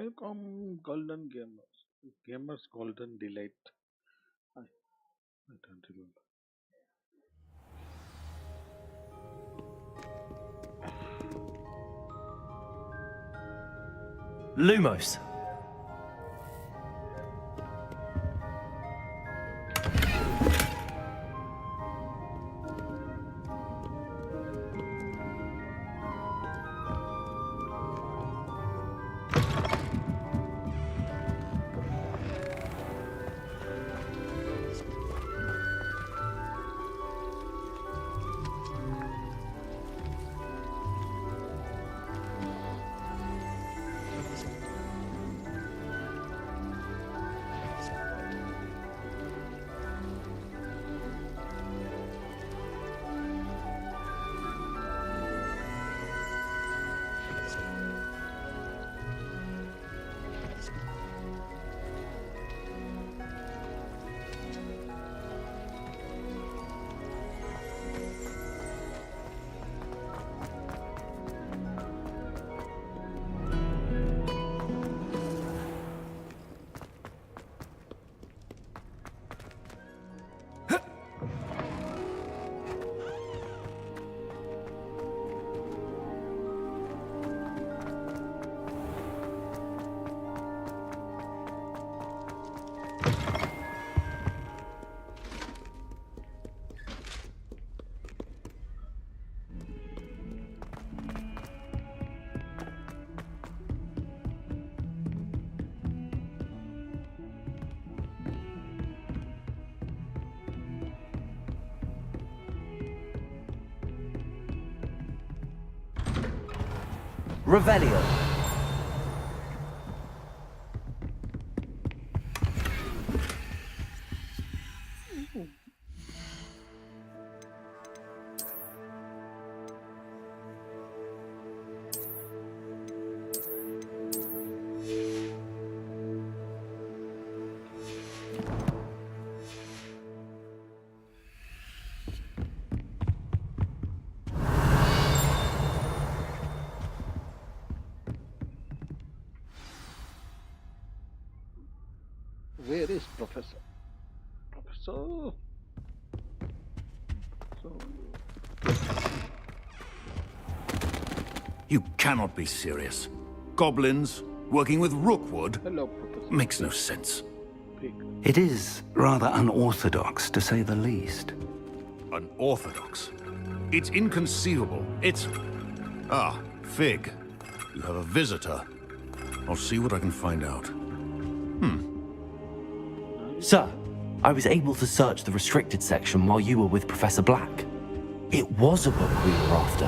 Welcome, Golden Gamers. Gamers Golden Delight. I don't remember. Lumos. Revelio. Where is Professor? Professor? So, You cannot be serious. Goblins working with Rookwood hello, Professor. makes no sense. Pig. It is rather unorthodox, to say the least. Unorthodox. It's inconceivable. It's... Ah, Fig. You have a visitor. I'll see what I can find out. Sir, I was able to search the restricted section while you were with Professor Black. It was a book we were after.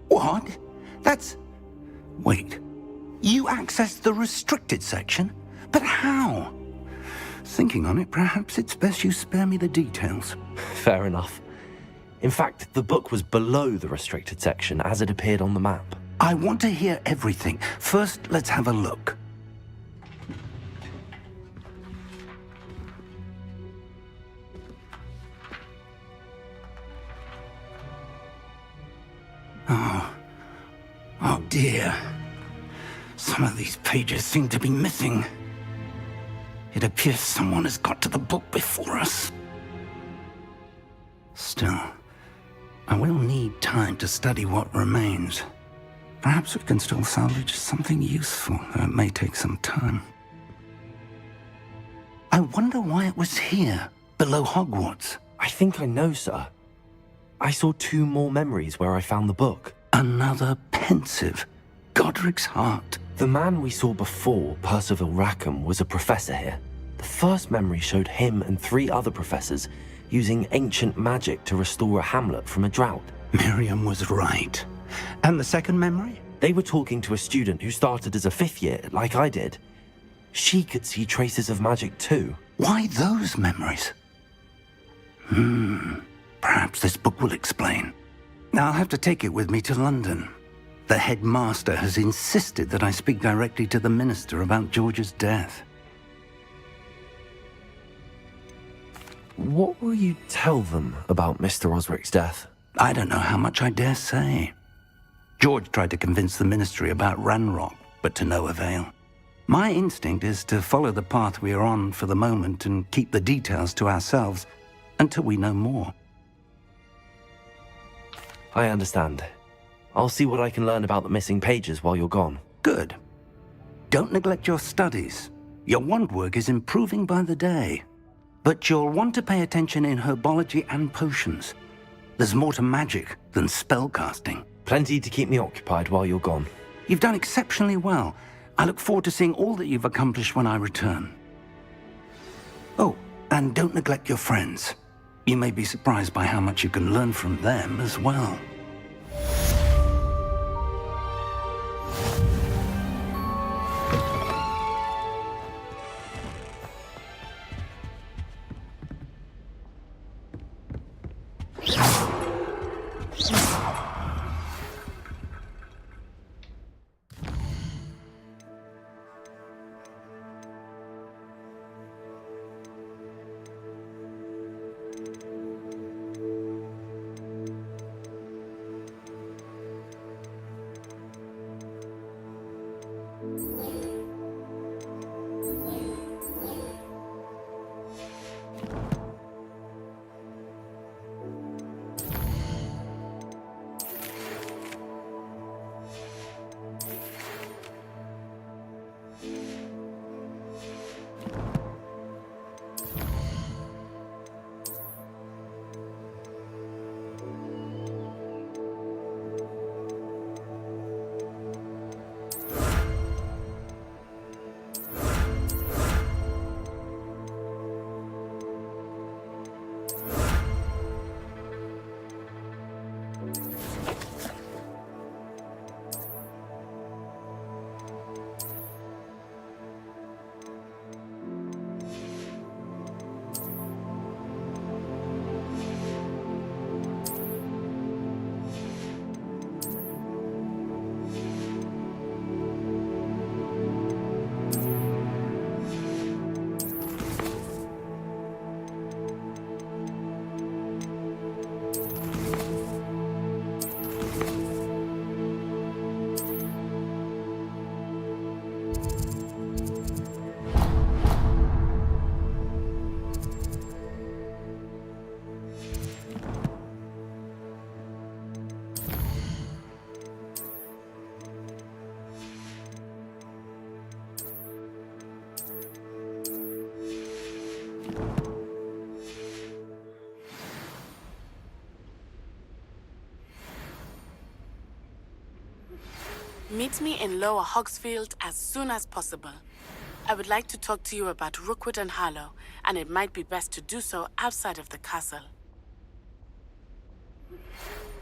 What? That's... Wait. You accessed the restricted section? But how? Thinking on it, perhaps it's best you spare me the details. Fair enough. In fact, the book was below the restricted section as it appeared on the map. I want to hear everything. First, let's have a look. Oh dear. Some of these pages seem to be missing. It appears someone has got to the book before us. Still, I will need time to study what remains. Perhaps we can still salvage something useful, though it may take some time. I wonder why it was here, below Hogwarts. I think I know, sir. I saw 2 more memories where I found the book. Another pensive. Godric's heart. The man we saw before, Percival Rackham, was a professor here. The first memory showed him and 3 other professors using ancient magic to restore a hamlet from a drought. Miriam was right. And the second memory? They were talking to a student who started as a 5th year, like I did. She could see traces of magic too. Why those memories? Perhaps this book will explain. Now I'll have to take it with me to London. The headmaster has insisted that I speak directly to the minister about George's death. What will you tell them about Mr. Osric's death? I don't know how much I dare say. George tried to convince the Ministry about Ranrock, but to no avail. My instinct is to follow the path we are on for the moment and keep the details to ourselves until we know more. I understand. I'll see what I can learn about the missing pages while you're gone. Good. Don't neglect your studies. Your wand work is improving by the day. But you'll want to pay attention in herbology and potions. There's more to magic than spellcasting. Plenty to keep me occupied while you're gone. You've done exceptionally well. I look forward to seeing all that you've accomplished when I return. Oh, and don't neglect your friends. You may be surprised by how much you can learn from them as well. Meet me in Lower Hogsfield as soon as possible. I would like to talk to you about Rookwood and Harlow, and it might be best to do so outside of the castle.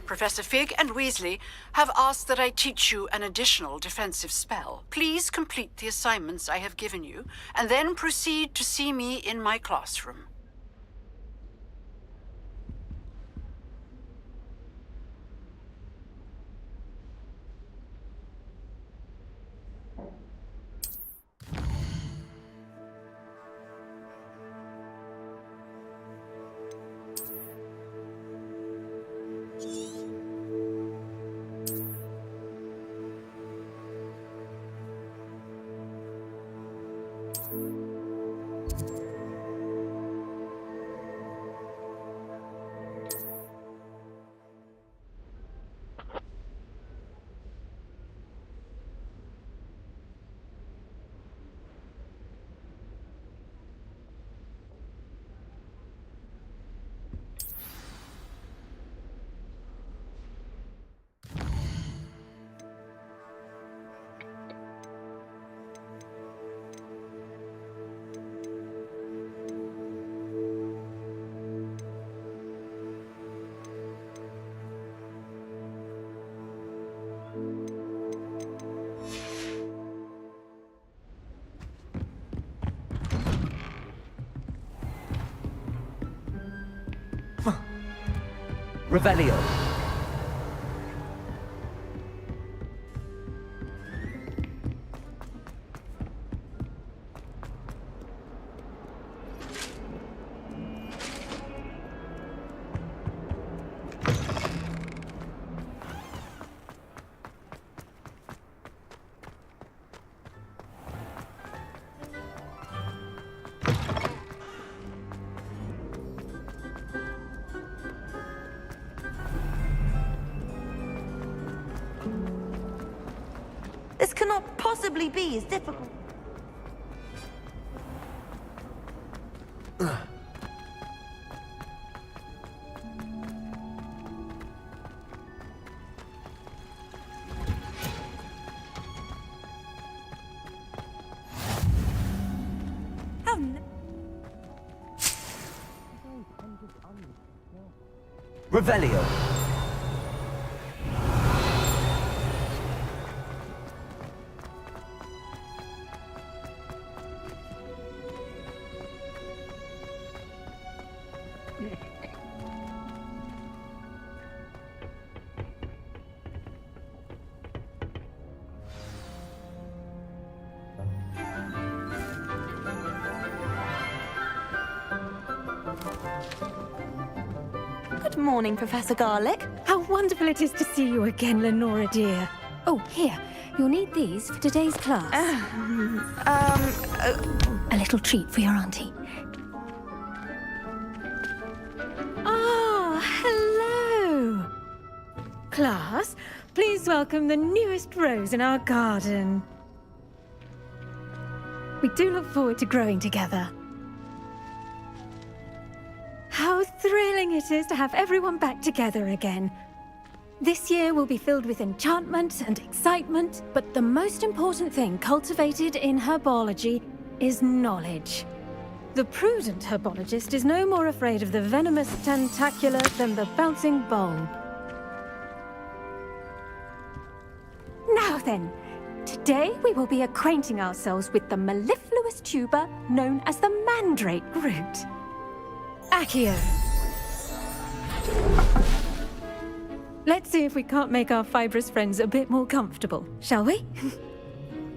Professor Fig and Weasley have asked that I teach you an additional defensive spell. Please complete the assignments I have given you, and then proceed to see me in my classroom. Revelio. cannot possibly be as difficult. Revelio. Good morning, Professor Garlick. How wonderful it is to see you again, Lenora dear. Oh, here. You'll need these for today's class. A little treat for your auntie. Ah, hello. Class, please welcome the newest rose in our garden. We do look forward to growing together. How thrilling it is to have everyone back together again. This year will be filled with enchantment and excitement, but the most important thing cultivated in herbology is knowledge. The prudent herbologist is no more afraid of the venomous tentacula than the bouncing bulb. Now then, today we will be acquainting ourselves with the mellifluous tuber known as the mandrake root. Accio. Let's see if we can't make our fibrous friends a bit more comfortable, shall we?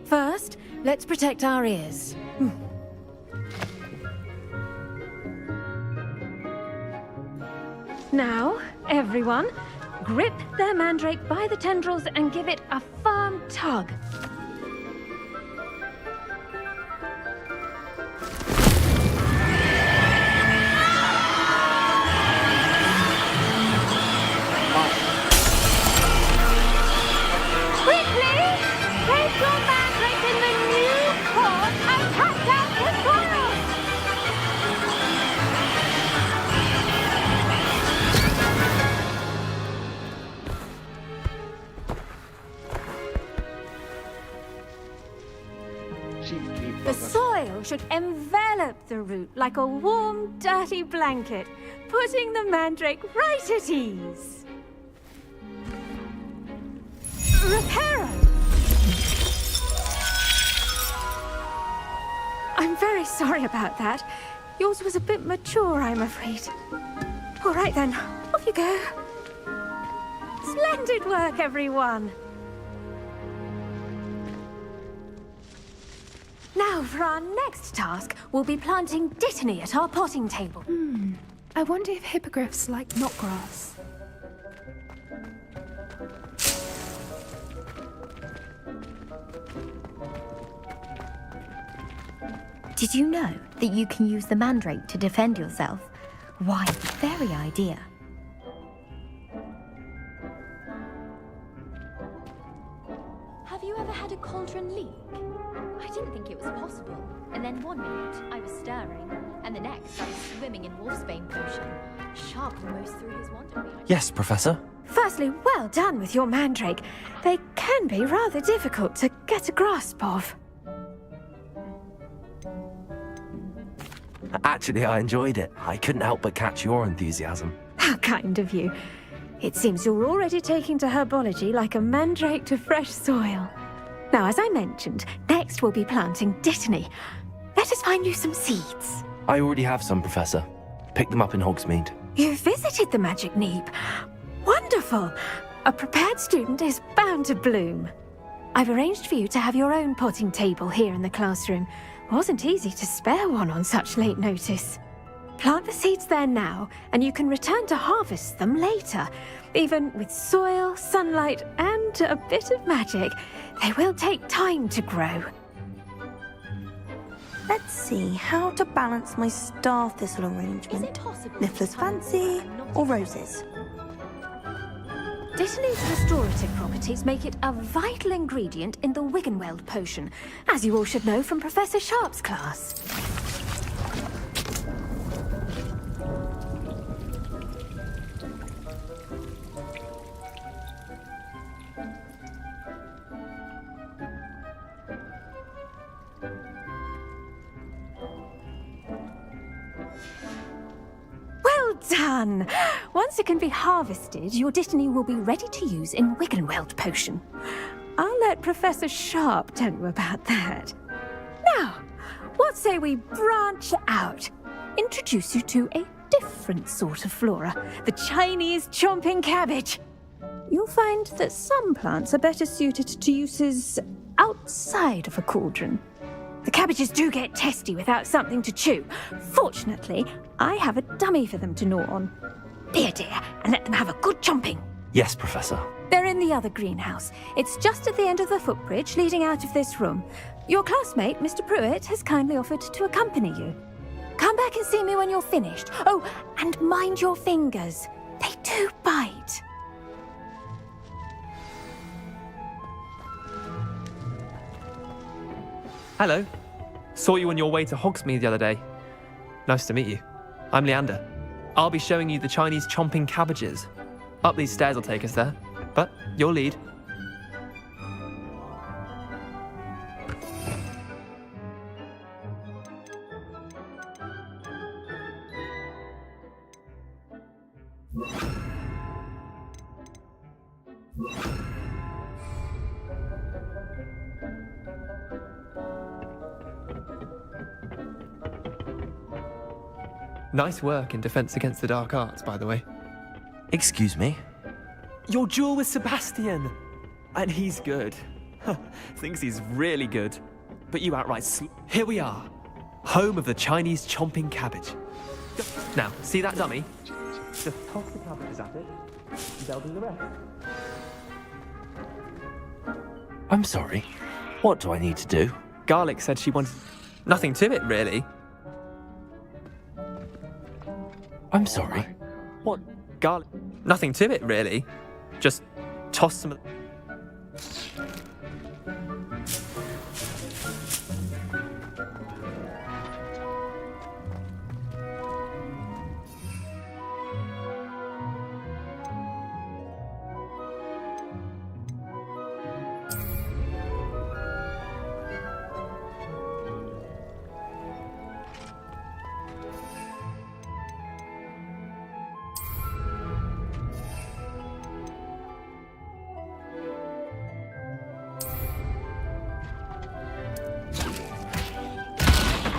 First, let's protect our ears. Now, everyone, grip their mandrake by the tendrils and give it a firm tug. The soil should envelop the root like a warm, dirty blanket, putting the mandrake right at ease. Reparo! I'm very sorry about that. Yours was a bit mature, I'm afraid. All right then, off you go. Splendid work, everyone. Now, for our next task, we'll be planting dittany at our potting table. I wonder if hippogriffs like knotgrass. Did you know that you can use the mandrake to defend yourself? Why, very idea. Have you ever had a cauldron leak? I didn't think it was possible. And then one minute I was stirring, and the next I was swimming in Wolfsbane potion. Sharp almost through his wand. Yes, Professor. Firstly, well done with your mandrake. They can be rather difficult to get a grasp of. Actually, I enjoyed it. I couldn't help but catch your enthusiasm. How kind of you. It seems you're already taking to herbology like a mandrake to fresh soil. Now, as I mentioned, next we'll be planting dittany. Let us find you some seeds. I already have some, Professor. Picked them up in Hogsmeade. You visited the Magic Neep. Wonderful. A prepared student is bound to bloom. I've arranged for you to have your own potting table here in the classroom. Wasn't easy to spare one on such late notice. Plant the seeds there now, and you can return to harvest them later. Even with soil, sunlight, and a bit of magic, they will take time to grow. Let's see how to balance my star thistle arrangement. Niffler's fancy or roses? Dittany's restorative properties make it a vital ingredient in the Wiggenweld potion, as you all should know from Professor Sharp's class. Well done! Once it can be harvested, your Dittany will be ready to use in Wiggenweld potion. I'll let Professor Sharp tell you about that. Now, what say we branch out? Introduce you to a different sort of flora, the Chinese chomping cabbage. You'll find that some plants are better suited to uses outside of a cauldron. The cabbages do get testy without something to chew. Fortunately, I have a dummy for them to gnaw on. Be a dear and let them have a good chomping. Yes, Professor. They're in the other greenhouse. It's just at the end of the footbridge leading out of this room. Your classmate, Mr. Pruitt, has kindly offered to accompany you. Come back and see me when you're finished. Oh, and mind your fingers. They do bite. Hello. Saw you on your way to Hogsmeade the other day. Nice to meet you. I'm Leander. I'll be showing you the Chinese chomping cabbages. Up these stairs will take us there, but you'll lead. Nice work in Defense Against the Dark Arts, by the way. Excuse me? Your duel with Sebastian! And he's good. Thinks he's really good. But you outright Here we are. Home of the Chinese chomping cabbage. Now, see that dummy? Just toss the cabbages at it, and they'll do the rest. I'm sorry. What do I need to do? Garlic said she wanted... Nothing to it, really. I'm sorry. What? Garlic? Nothing to it, really. Just toss some...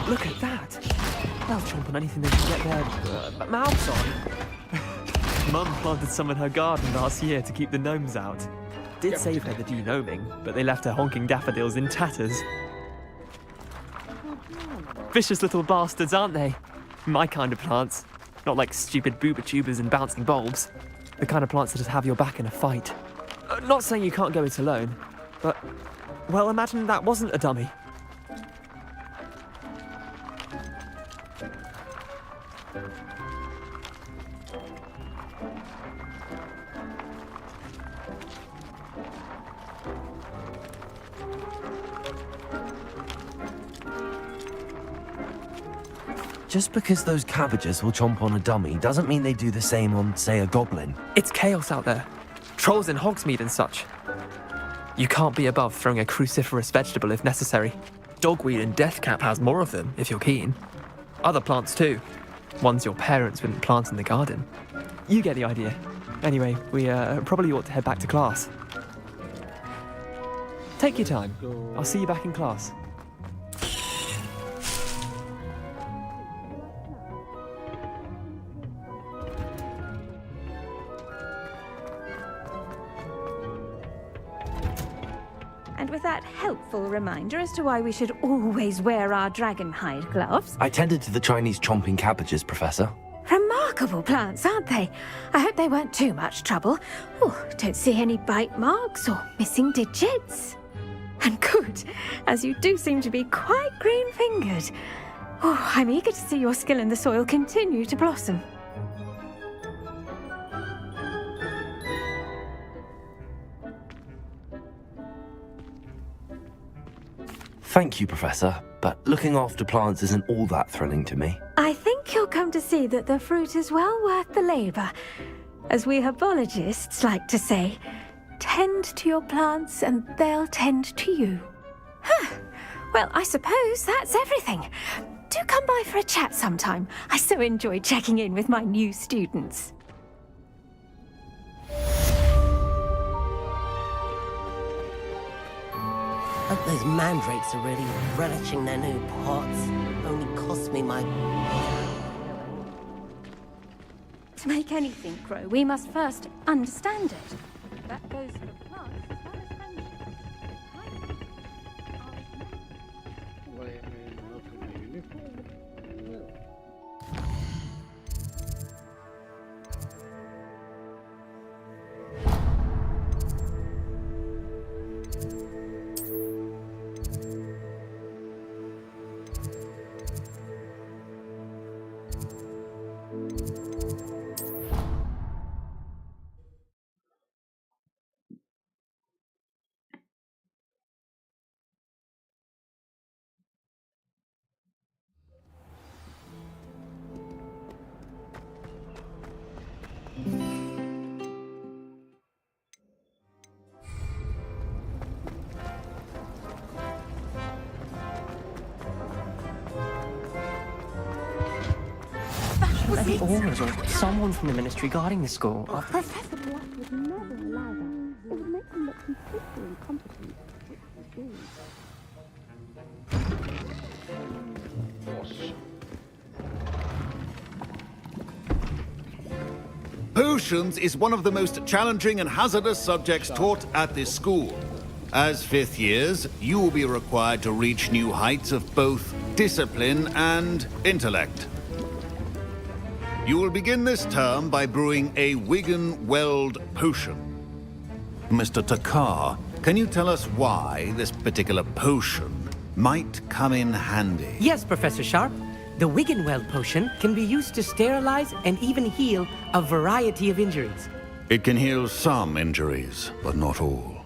Look at that! They'll chomp on anything they can get their mouths on. Mum planted some in her garden last year to keep the gnomes out. Did save her the denoming, but they left her honking daffodils in tatters. Vicious little bastards, aren't they? My kind of plants. Not like stupid booba tubers and bouncing bulbs. The kind of plants that just have your back in a fight. Not saying you can't go it alone, but... Well, imagine that wasn't a dummy. Just because those cabbages will chomp on a dummy doesn't mean they do the same on, say, a goblin. It's chaos out there. Trolls in Hogsmeade and such. You can't be above throwing a cruciferous vegetable if necessary. Dogweed and deathcap has more of them, if you're keen. Other plants too. Ones your parents wouldn't plant in the garden. You get the idea. Anyway, we probably ought to head back to class. Take your time. I'll see you back in class. And with that helpful reminder as to why we should always wear our dragon hide gloves. I tended to the Chinese chomping cabbages, Professor. Remarkable plants, aren't they? I hope they weren't too much trouble. Oh, don't see any bite marks or missing digits. And good, as you do seem to be quite green-fingered. Oh, I'm eager to see your skill in the soil continue to blossom. Thank you, Professor, but looking after plants isn't all that thrilling to me. I think you'll come to see that the fruit is well worth the labor. As we herbologists like to say, tend to your plants and they'll tend to you. Huh. Well, I suppose that's everything. Do come by for a chat sometime. I so enjoy checking in with my new students. Hope those mandrakes are really relishing their new pots. Only cost me my... To make anything grow, we must first understand it. That goes for plants as well as friendships. Why am I not in my uniform? No. Maybe Aura's or someone from the ministry guarding the school. Professor Black would never allow that. It would make him look completely incompetent. Potions is one of the most challenging and hazardous subjects taught at this school. As fifth years, you will be required to reach new heights of both discipline and intellect. You will begin this term by brewing a Wigan-Weld potion. Mr. Takar, can you tell us why this particular potion might come in handy? Yes, Professor Sharp. The Wigan-Weld potion can be used to sterilize and even heal a variety of injuries. It can heal some injuries, but not all.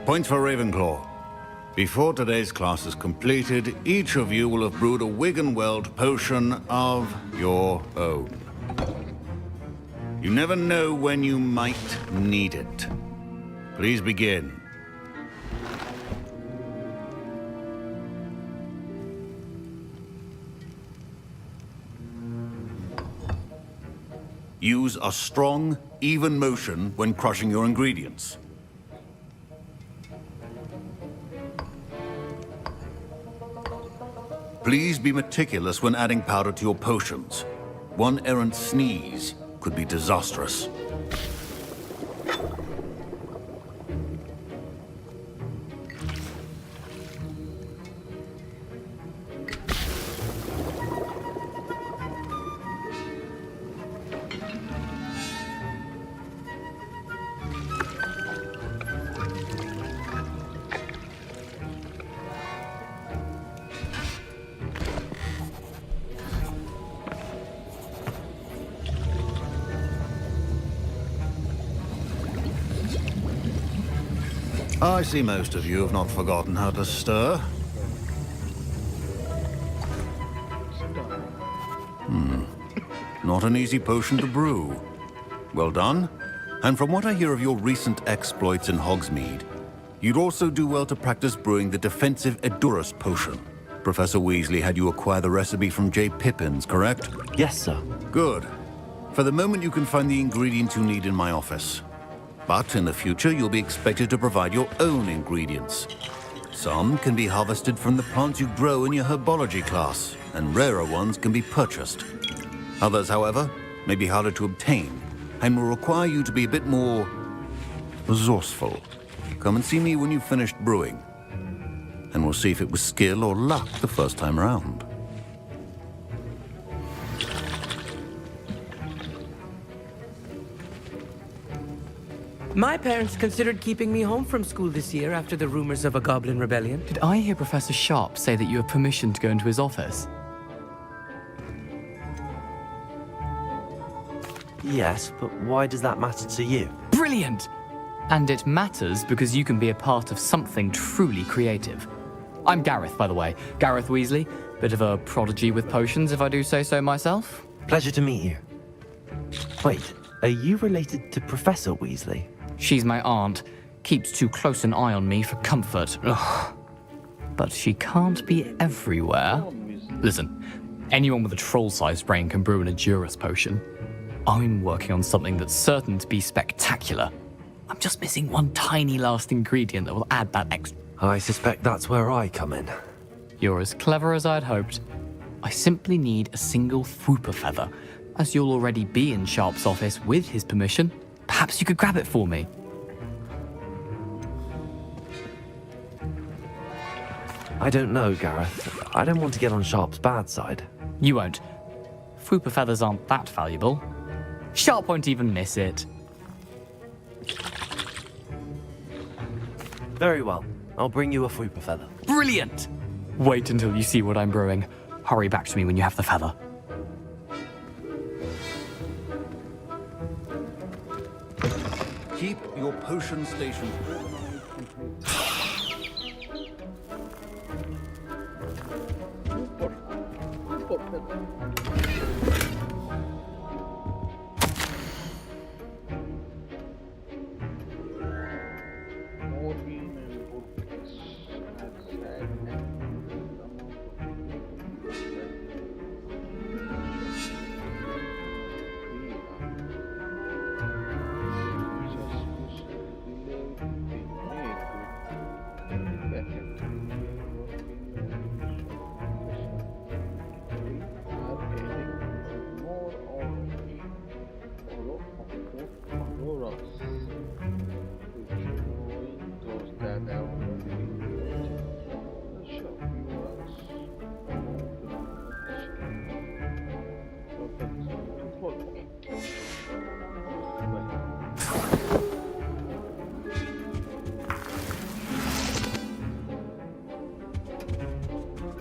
Points for Ravenclaw. Before today's class is completed, each of you will have brewed a Wigan-Weld potion of your own. You never know when you might need it. Please begin. Use a strong, even motion when crushing your ingredients. Please be meticulous when adding powder to your potions. One errant sneeze could be disastrous. I see most of you have not forgotten how to stir. Not an easy potion to brew. Well done. And from what I hear of your recent exploits in Hogsmeade, you'd also do well to practice brewing the defensive Edurus potion. Professor Weasley had you acquire the recipe from J. Pippins, correct? Yes, sir. Good. For the moment, you can find the ingredients you need in my office. But in the future, you'll be expected to provide your own ingredients. Some can be harvested from the plants you grow in your herbology class, and rarer ones can be purchased. Others, however, may be harder to obtain, and will require you to be a bit more resourceful. Come and see me when you've finished brewing, and we'll see if it was skill or luck the first time around. My parents considered keeping me home from school this year after the rumors of a goblin rebellion. Did I hear Professor Sharp say that you have permission to go into his office? Yes, but why does that matter to you? Brilliant! And it matters because you can be a part of something truly creative. I'm Gareth, by the way. Gareth Weasley. Bit of a prodigy with potions, if I do say so myself. Pleasure to meet you. Wait, are you related to Professor Weasley? She's my aunt. Keeps too close an eye on me for comfort. Ugh. But she can't be everywhere. Listen, anyone with a troll-sized brain can brew an Edurus potion. I'm working on something that's certain to be spectacular. I'm just missing one tiny last ingredient that will add that extra. I suspect that's where I come in. You're as clever as I'd hoped. I simply need a single Fwooper feather. As you'll already be in Sharp's office with his permission, perhaps you could grab it for me. I don't know, Gareth. I don't want to get on Sharp's bad side. You won't. Fwooper feathers aren't that valuable. Sharp won't even miss it. Very well. I'll bring you a Fwooper feather. Brilliant! Wait until you see what I'm brewing. Hurry back to me when you have the feather. Keep your potion station.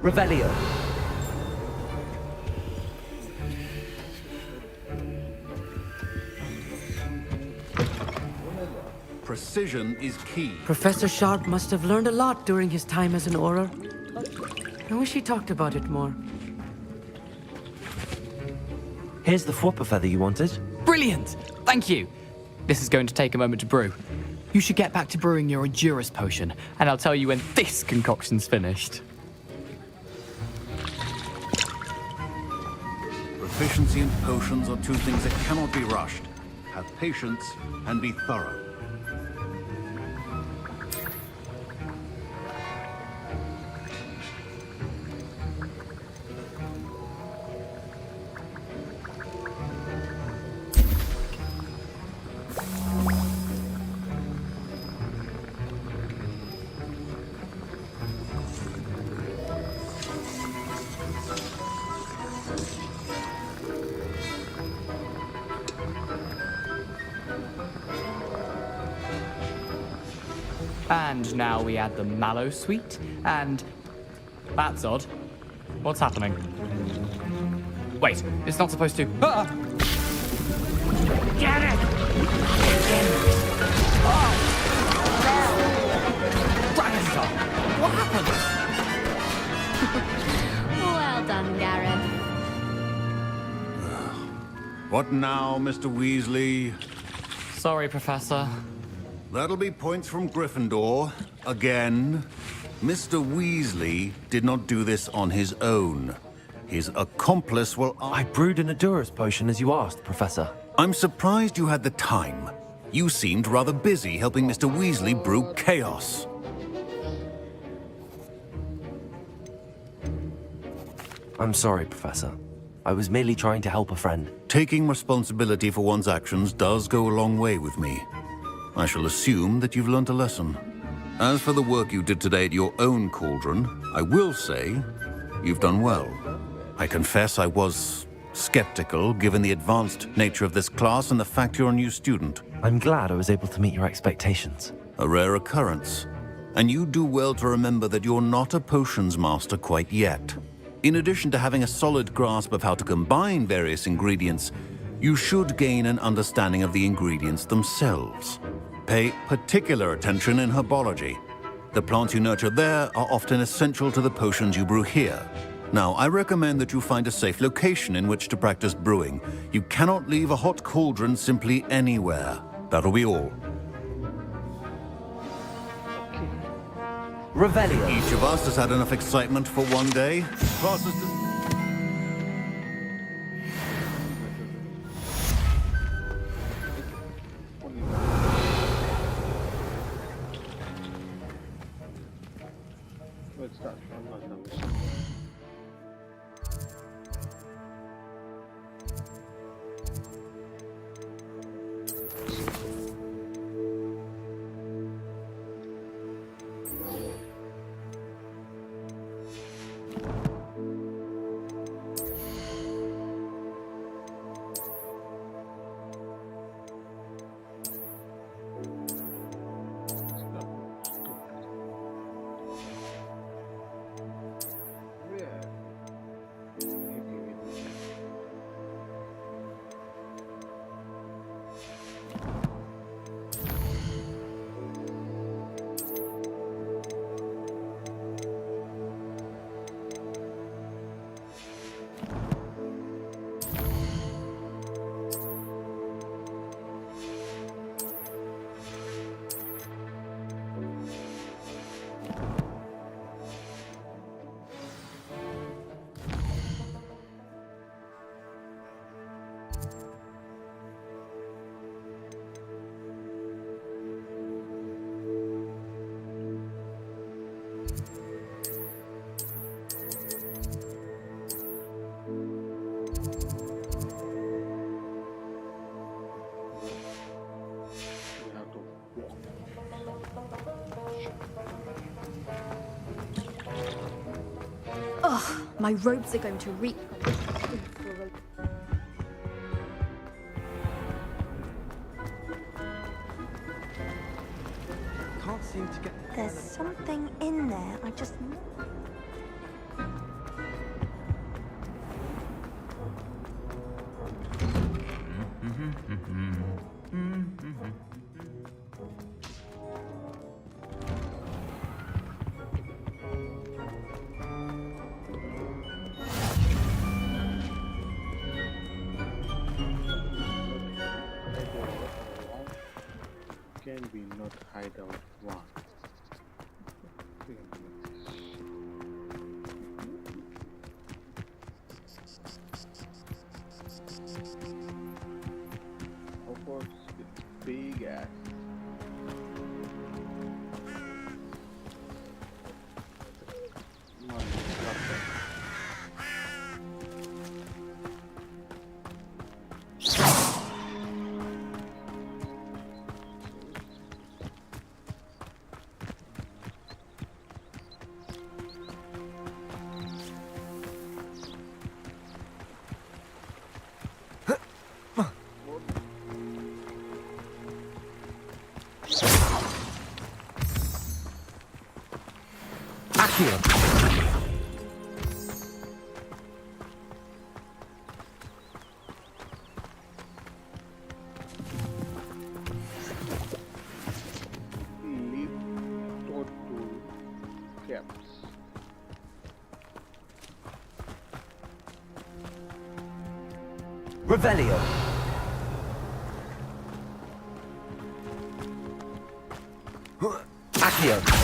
Revelio. Precision is key. Professor Sharp must have learned a lot during his time as an Auror. I wish he talked about it more. Here's the Fwooper feather you wanted. Brilliant! Thank you! This is going to take a moment to brew. You should get back to brewing your Edurus potion, and I'll tell you when this concoction's finished. Proficiency in potions are two things that cannot be rushed. Have patience and be thorough. And now we add the mallow sweet, and... That's odd. What's happening? Wait, it's not supposed to... Ah! Get it! Oh! Dragon's what happened? Well done, Gareth. What now, Mr. Weasley? Sorry, Professor. That'll be points from Gryffindor. Again. Mr. Weasley did not do this on his own. His accomplice will... I brewed an Edurus potion as you asked, Professor. I'm surprised you had the time. You seemed rather busy helping Mr. Weasley brew chaos. I'm sorry, Professor. I was merely trying to help a friend. Taking responsibility for one's actions does go a long way with me. I shall assume that you've learnt a lesson. As for the work you did today at your own cauldron, I will say you've done well. I confess I was skeptical, given the advanced nature of this class and the fact you're a new student. I'm glad I was able to meet your expectations. A rare occurrence. And you do well to remember that you're not a potions master quite yet. In addition to having a solid grasp of how to combine various ingredients, you should gain an understanding of the ingredients themselves. Pay particular attention in herbology. The plants you nurture there are often essential to the potions you brew here. Now, I recommend that you find a safe location in which to practice brewing. You cannot leave a hot cauldron simply anywhere. That'll be all. Revelio. Each of us has had enough excitement for one day. Classes to... Let's start from another. Ugh, my robes are going to reek. Can't seem to get... There's something in there. I just... Can we not hide out one? Hogwarts is big ass. Revelio. Accio.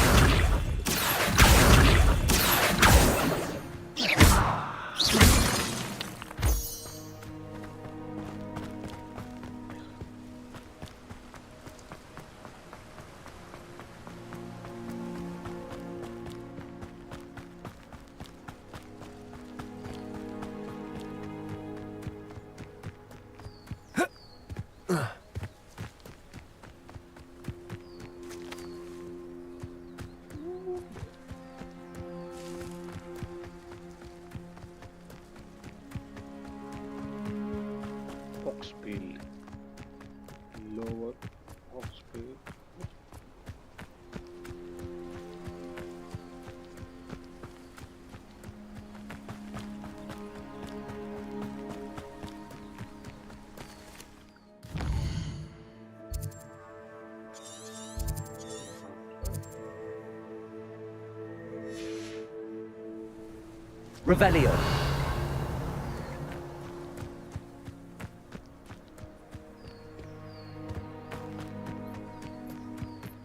Revelio.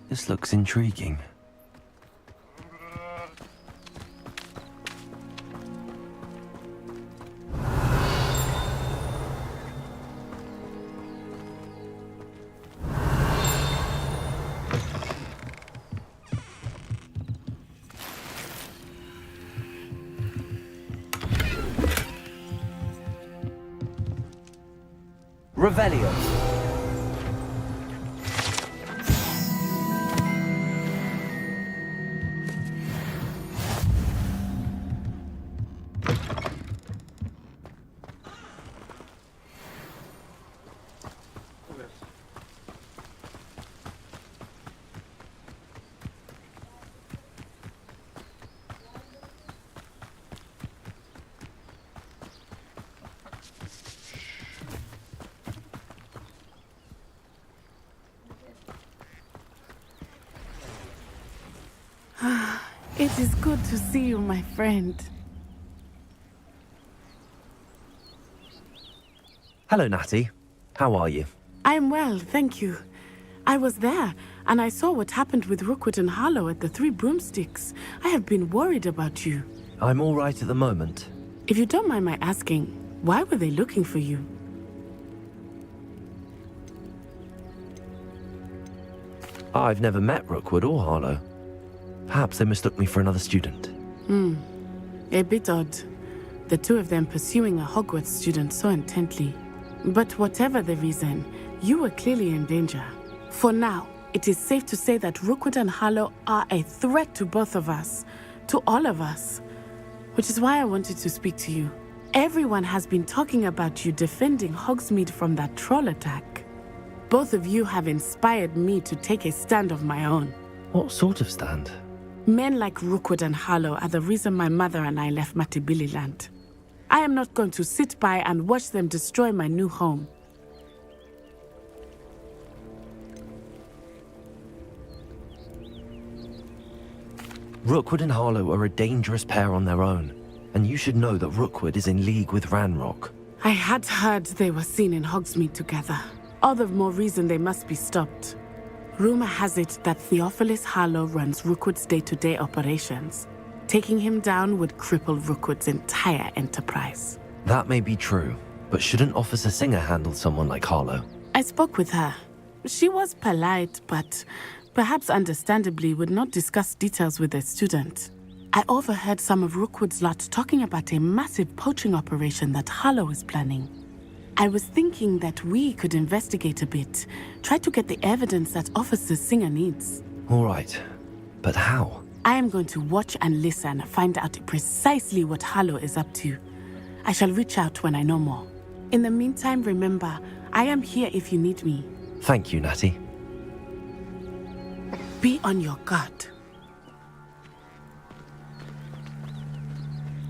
This looks intriguing. Revelio. It is good to see you, my friend. Hello, Natty. How are you? I'm well, thank you. I was there, and I saw what happened with Rookwood and Harlow at the Three Broomsticks. I have been worried about you. I'm all right at the moment. If you don't mind my asking, why were they looking for you? I've never met Rookwood or Harlow. Perhaps they mistook me for another student. A bit odd. The two of them pursuing a Hogwarts student so intently. But whatever the reason, you were clearly in danger. For now, it is safe to say that Rookwood and Harlow are a threat to both of us, to all of us. Which is why I wanted to speak to you. Everyone has been talking about you defending Hogsmeade from that troll attack. Both of you have inspired me to take a stand of my own. What sort of stand? Men like Rookwood and Harlow are the reason my mother and I left Matabeleland. I am not going to sit by and watch them destroy my new home. Rookwood and Harlow are a dangerous pair on their own, and you should know that Rookwood is in league with Ranrock. I had heard they were seen in Hogsmeade together. All the more reason they must be stopped. Rumor has it that Theophilus Harlow runs Rookwood's day-to-day operations. Taking him down would cripple Rookwood's entire enterprise. That may be true, but shouldn't Officer Singer handle someone like Harlow? I spoke with her. She was polite, but perhaps understandably would not discuss details with a student. I overheard some of Rookwood's lot talking about a massive poaching operation that Harlow is planning. I was thinking that we could investigate a bit, try to get the evidence that Officer Singer needs. All right, but how? I am going to watch and listen, find out precisely what Harlow is up to. I shall reach out when I know more. In the meantime, remember, I am here if you need me. Thank you, Natty. Be on your guard.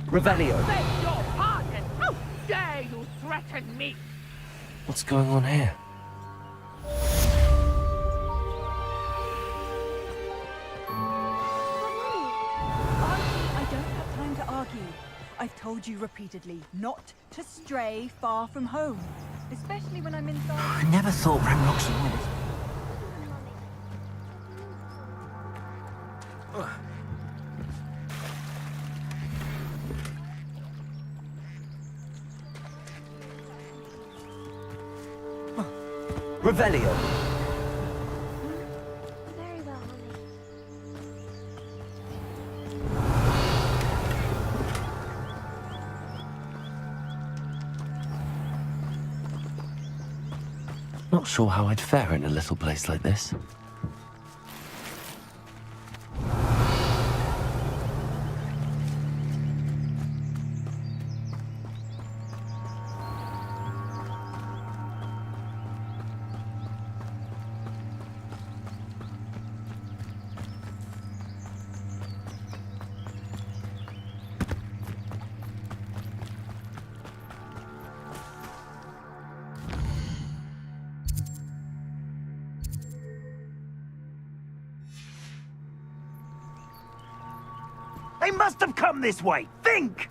Revelio. Beg your pardon! How dare you threaten me? What's going on here? I don't have time to argue. I've told you repeatedly not to stray far from home, especially when I'm inside. I never thought Ranrock's rules. Revelio. Very well, honey. Not sure how I'd fare in a little place like this. They must have come this way. Think!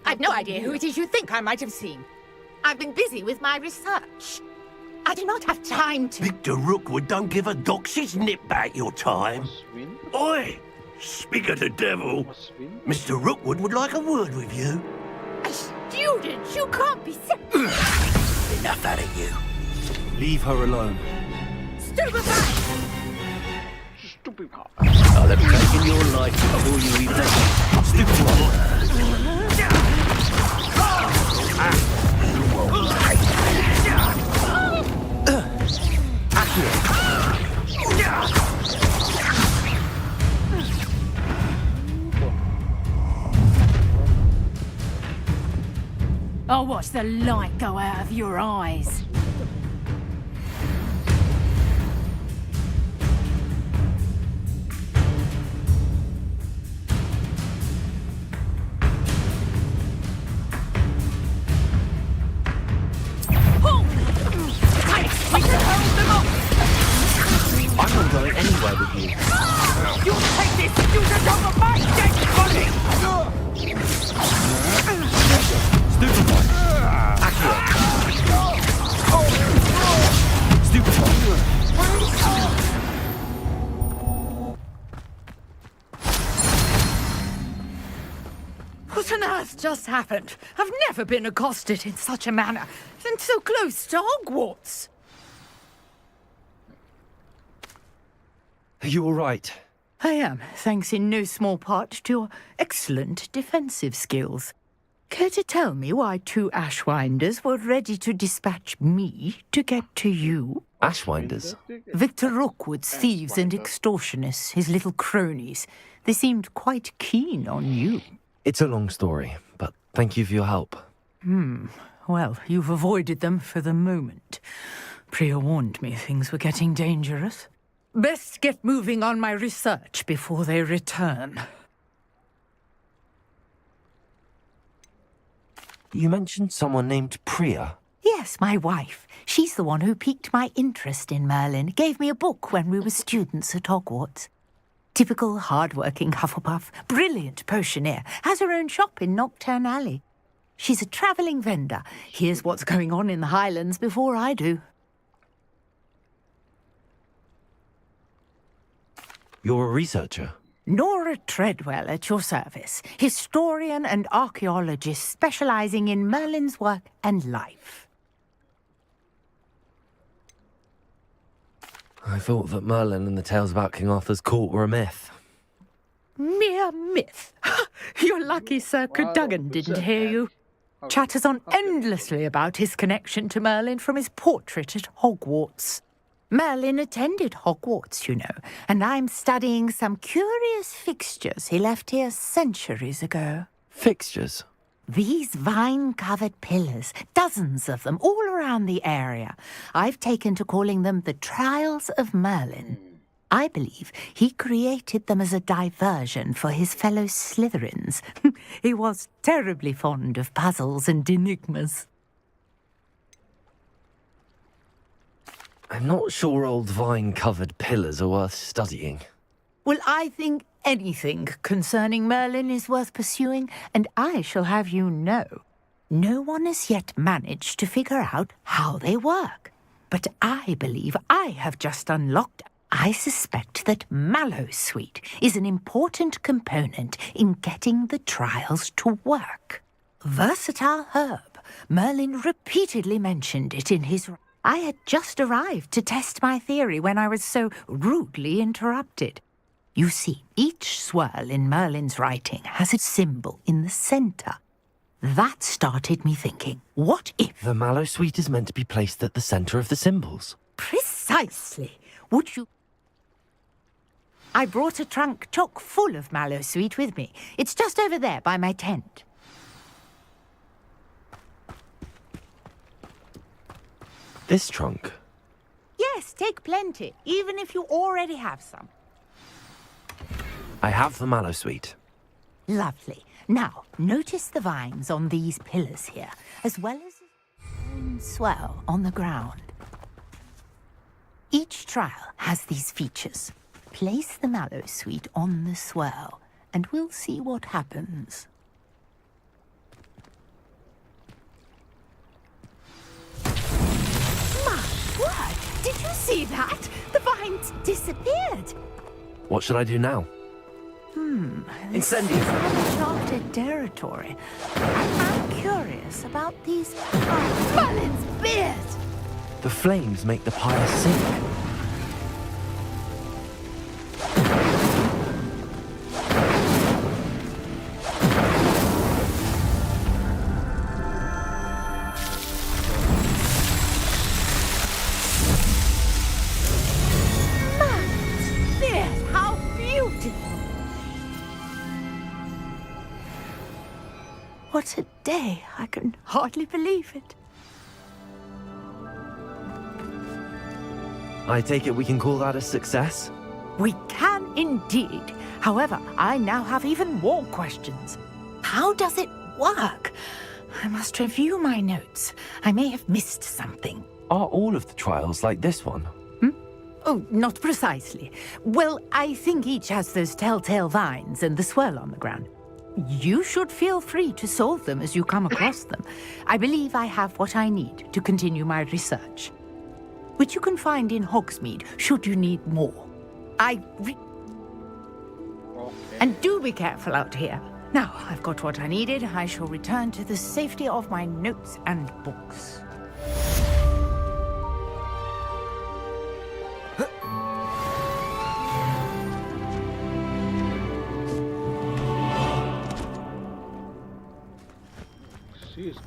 I've no idea who it is you think I might have seen. I've been busy with my research. I do not have time to... Victor Rookwood don't give a doxy's nip back your time. Oi! Speak of the devil. Mr. Rookwood would like a word with you. A student? You can't be sick. Enough out of you. Leave her alone. Stupefy! I'll have taken your life before you even... I'll watch the light go out of your eyes. I'm not going anywhere with you. You take this student off of my dead body! Stupefy! Accurate! Stupefy! What on earth just happened? I've never been accosted in such a manner, and so close to Hogwarts. Are you all right? I am, thanks in no small part to your excellent defensive skills. Care to tell me why 2 Ashwinders were ready to dispatch me to get to you? Ashwinders? Victor Rookwood's thieves and extortionists, his little cronies. They seemed quite keen on you. It's a long story, but thank you for your help. Well, you've avoided them for the moment. Priya warned me things were getting dangerous. Best get moving on my research before they return. You mentioned someone named Priya. Yes, my wife. She's the one who piqued my interest in Merlin. Gave me a book when we were students at Hogwarts. Typical hard-working Hufflepuff, brilliant potioneer, has her own shop in Nocturne Alley. She's a travelling vendor. Hears what's going on in the Highlands before I do. You're a researcher? Nora Treadwell at your service, historian and archaeologist specialising in Merlin's work and life. I thought that Merlin and the tales about King Arthur's court were a myth. Mere myth. You're lucky Sir Cadogan didn't hear you. Chatters on endlessly about his connection to Merlin from his portrait at Hogwarts. Merlin attended Hogwarts, you know, and I'm studying some curious fixtures he left here centuries ago. Fixtures? These vine-covered pillars, dozens of them, all around the area. I've taken to calling them the Trials of Merlin. I believe he created them as a diversion for his fellow Slytherins. He was terribly fond of puzzles and enigmas. I'm not sure old vine-covered pillars are worth studying. Well, I think anything concerning Merlin is worth pursuing, and I shall have you know, no one has yet managed to figure out how they work. But I believe I have just unlocked. I suspect that Mallowsweet is an important component in getting the trials to work. Versatile herb. Merlin repeatedly mentioned it in his... I had just arrived to test my theory when I was so rudely interrupted. You see, each swirl in Merlin's writing has a symbol in the centre. That started me thinking, what if... The Mallowsweet is meant to be placed at the centre of the symbols. Precisely. Would you... I brought a trunk chock full of Mallowsweet with me. It's just over there by my tent. This trunk? Yes, take plenty, even if you already have some. I have the Mallowsweet. Lovely. Now, notice the vines on these pillars here, as well as a swell on the ground. Each trial has these features. Place the Mallowsweet on the swirl, and we'll see what happens. See that? The vines disappeared. What should I do now? Incendio. Uncharted territory. I'm curious about these Merlin's beard. The flames make the pyre sink. Merlin's beard, how beautiful. What a day. I can hardly believe it. I take it we can call that a success? We can indeed. However, I now have even more questions. How does it work? I must review my notes. I may have missed something. Are all of the trials like this one? Oh, not precisely. Well, I think each has those telltale vines and the swirl on the ground. You should feel free to solve them as you come across them. I believe I have what I need to continue my research, which you can find in Hogsmeade should you need more. And do be careful out here. Now, I've got what I needed. I shall return to the safety of my notes and books. Jeez.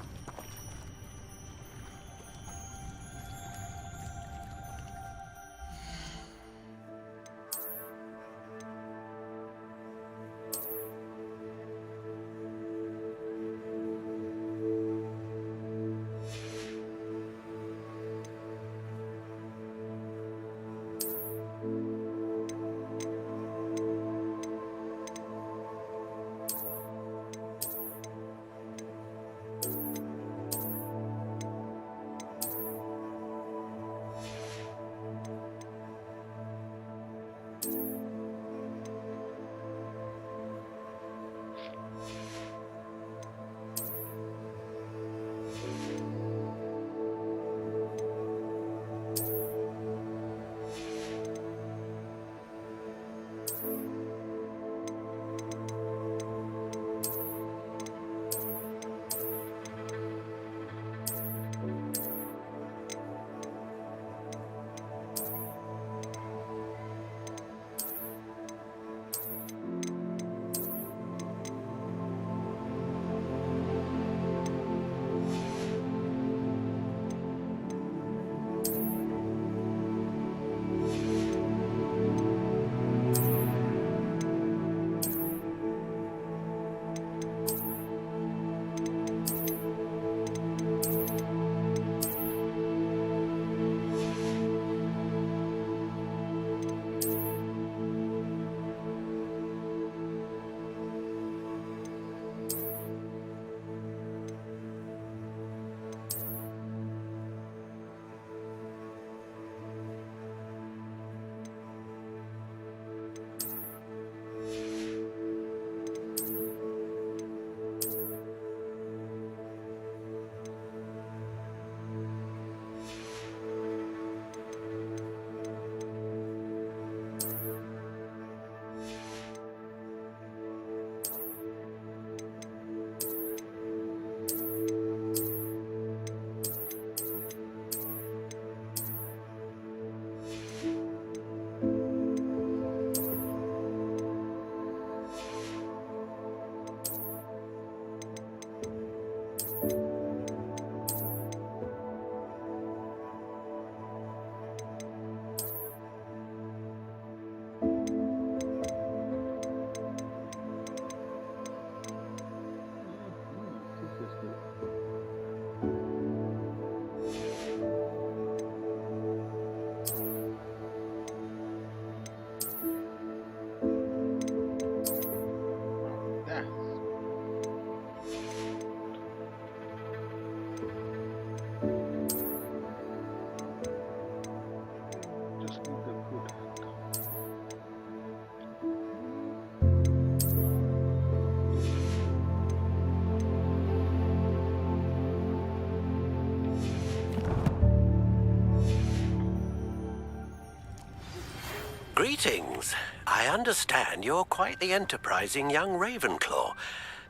Greetings. I understand you're quite the enterprising young Ravenclaw.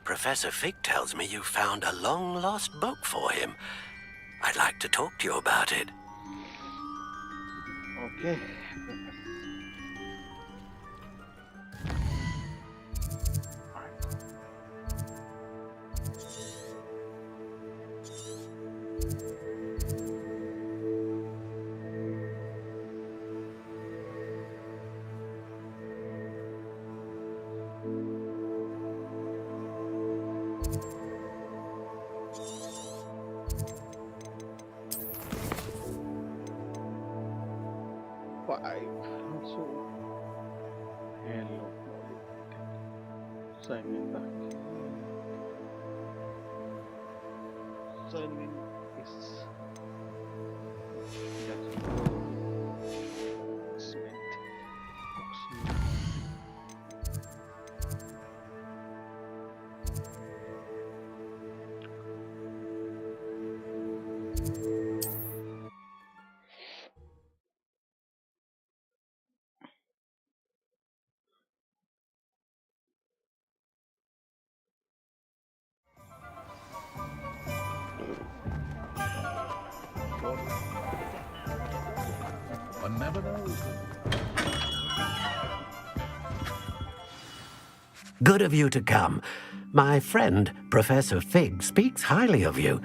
Professor Fig tells me you found a long-lost book for him. I'd like to talk to you about it. Okay. Sign back. Signing is One never knows. Good of you to come. My friend, Professor Fig, speaks highly of you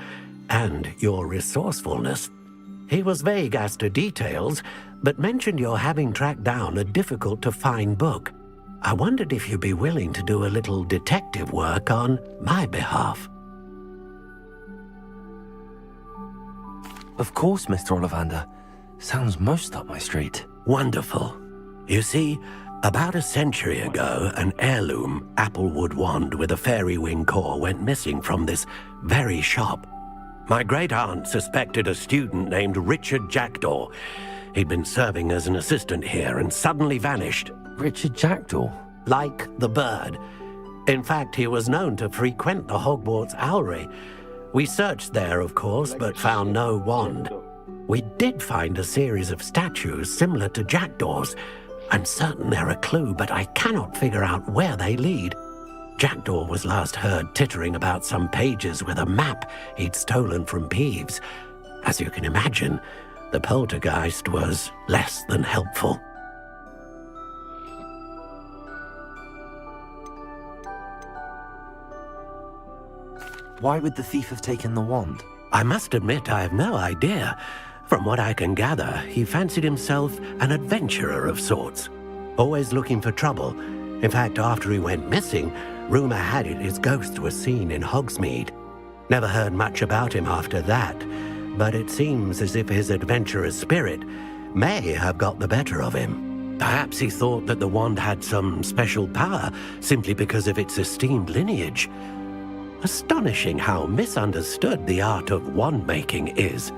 and your resourcefulness. He was vague as to details, but mentioned your having tracked down a difficult-to-find book. I wondered if you'd be willing to do a little detective work on my behalf. Of course, Mr. Ollivander. Sounds most up my street. Wonderful. You see, about a century ago, an heirloom applewood wand with a fairy wing core went missing from this very shop. My great-aunt suspected a student named Richard Jackdaw. He'd been serving as an assistant here and suddenly vanished. Richard Jackdaw? Like the bird. In fact, he was known to frequent the Hogwarts Owlery. We searched there, of course, but found no wand. We did find a series of statues similar to Jackdaw's. I'm certain they're a clue, but I cannot figure out where they lead. Jackdaw was last heard tittering about some pages with a map he'd stolen from Peeves. As you can imagine, the poltergeist was less than helpful. Why would the thief have taken the wand? I must admit I have no idea. From what I can gather, he fancied himself an adventurer of sorts, always looking for trouble. In fact, after he went missing, rumor had it his ghost was seen in Hogsmeade. Never heard much about him after that, but it seems as if his adventurous spirit may have got the better of him. Perhaps he thought that the wand had some special power simply because of its esteemed lineage. Astonishing how misunderstood the art of wand-making is.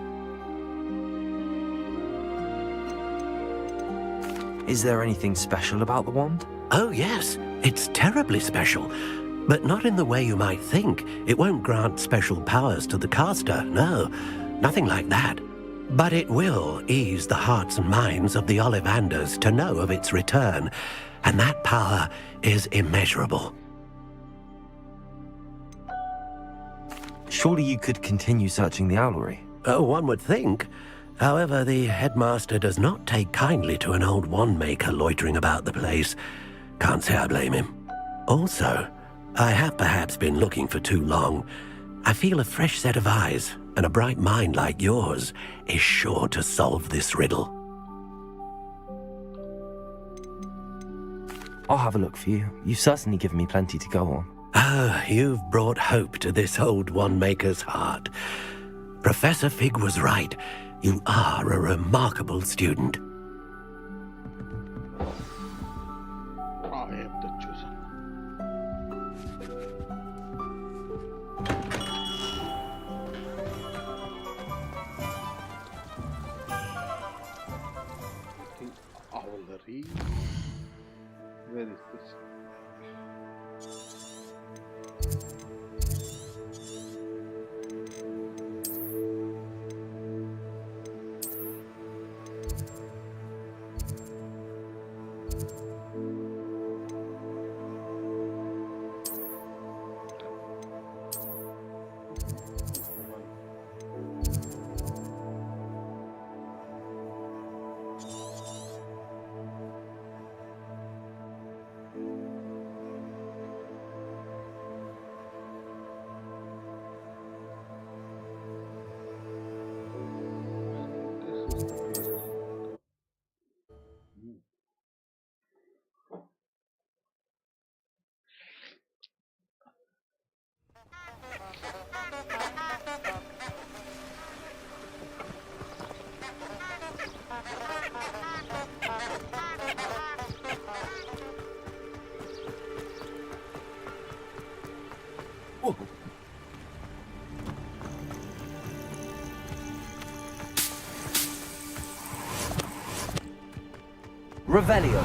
Is there anything special about the wand? Oh yes, it's terribly special. But not in the way you might think. It won't grant special powers to the caster, no. Nothing like that. But it will ease the hearts and minds of the Ollivanders to know of its return. And that power is immeasurable. Surely you could continue searching the owlery. Oh, one would think. However, the headmaster does not take kindly to an old wand-maker loitering about the place. Can't say I blame him. Also, I have perhaps been looking for too long. I feel a fresh set of eyes, and a bright mind like yours is sure to solve this riddle. I'll have a look for you. You've certainly given me plenty to go on. Ah, you've brought hope to this old wand-maker's heart. Professor Fig was right. You are a remarkable student. I am the chosen. The owlery. Where is this? Revelio.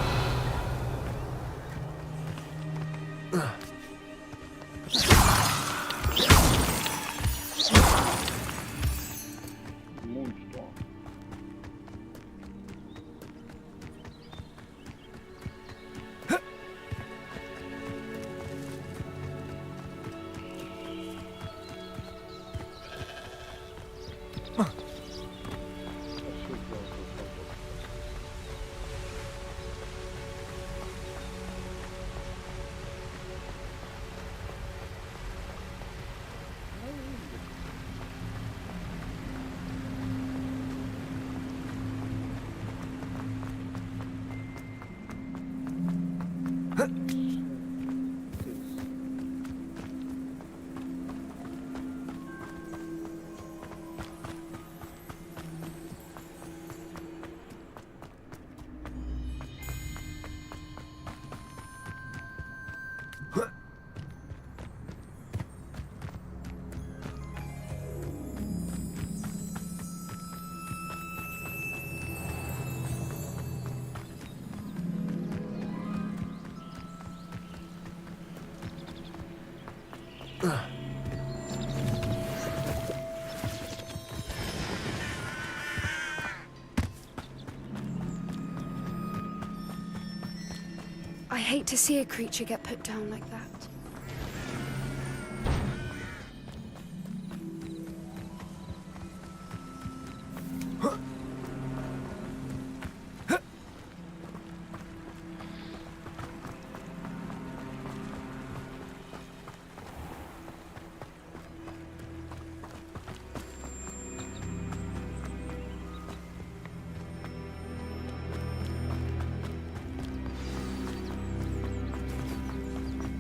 I hate to see a creature get put down like that.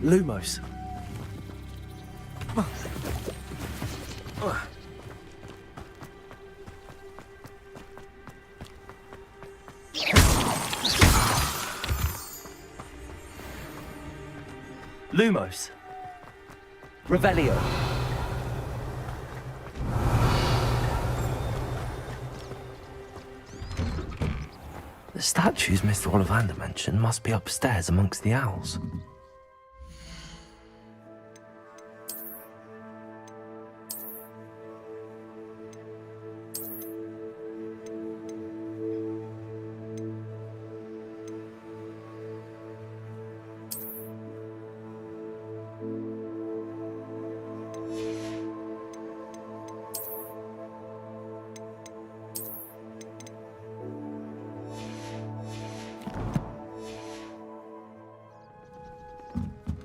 Lumos. Lumos. Revelio. The statues Mr. Ollivander mentioned must be upstairs amongst the owls.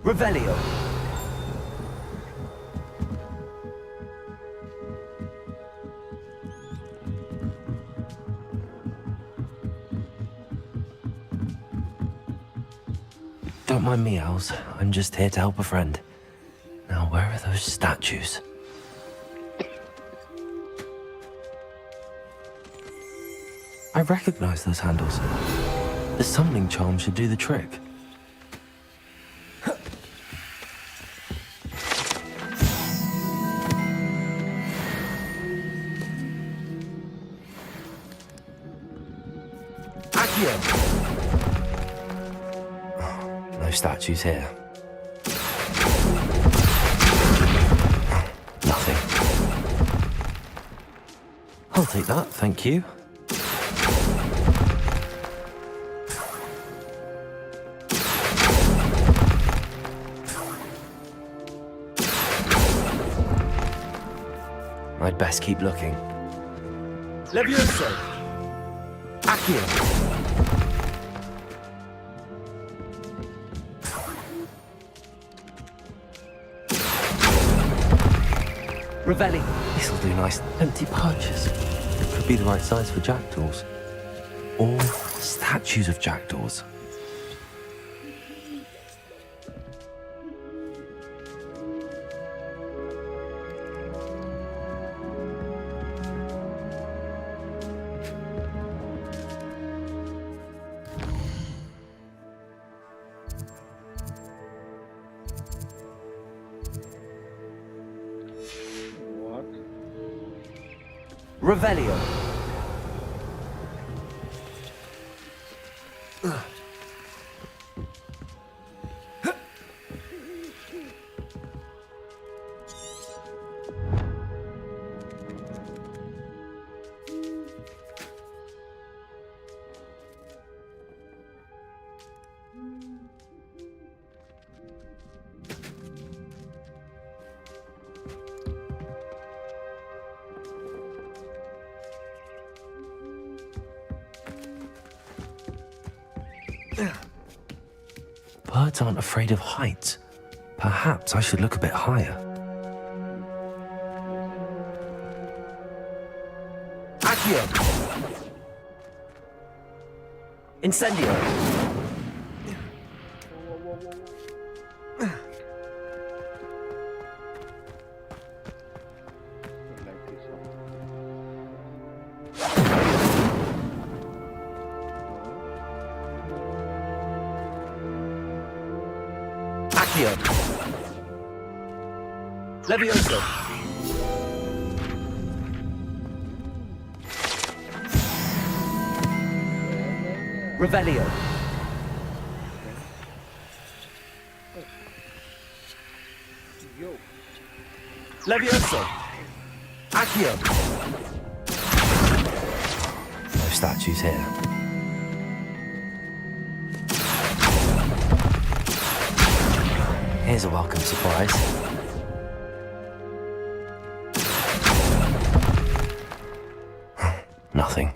Revelio. Don't mind me, owls. I'm just here to help a friend. Now, where are those statues? I recognize those handles. The summoning charm should do the trick. No statues here. Nothing. I'll take that, thank you. I'd best keep looking. Levioso! Accio! Revelli. This'll do nice. Empty pouches. It could be the right size for jackdaws. Or statues of jackdaws. Revelio. Birds aren't afraid of heights. Perhaps I should look a bit higher. Accio! Incendio! Accio! Levioso! Revelio! Levioso! Accio! No statues here. Here's a welcome surprise. Nothing.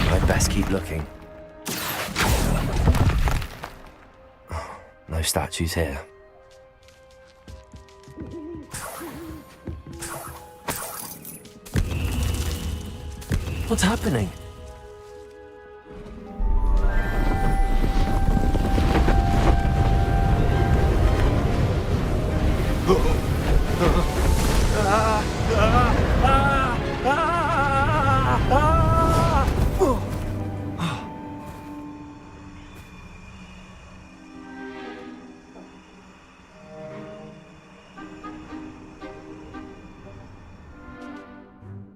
I'd best keep looking. No statues here. What's happening?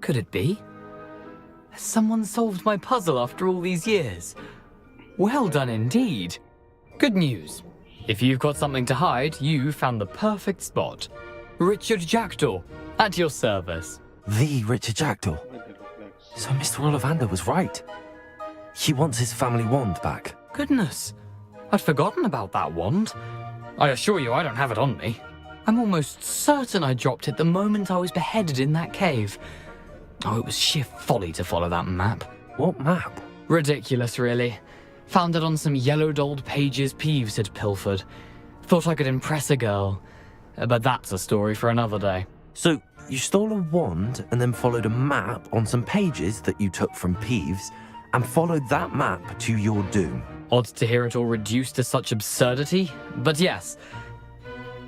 Could it be? Has someone solved my puzzle after all these years? Well done indeed. Good news. If you've got something to hide, you found the perfect spot. Richard Jackdaw, at your service. The Richard Jackdaw. So Mr. Ollivander was right. He wants his family wand back. Goodness, I'd forgotten about that wand. I assure you I don't have it on me. I'm almost certain I dropped it the moment I was beheaded in that cave. Oh, it was sheer folly to follow that map. What map? Ridiculous, really. Found it on some yellowed old pages Peeves had pilfered. Thought I could impress a girl. But that's a story for another day. So, you stole a wand and then followed a map on some pages that you took from Peeves and followed that map to your doom. Odd to hear it all reduced to such absurdity, but yes.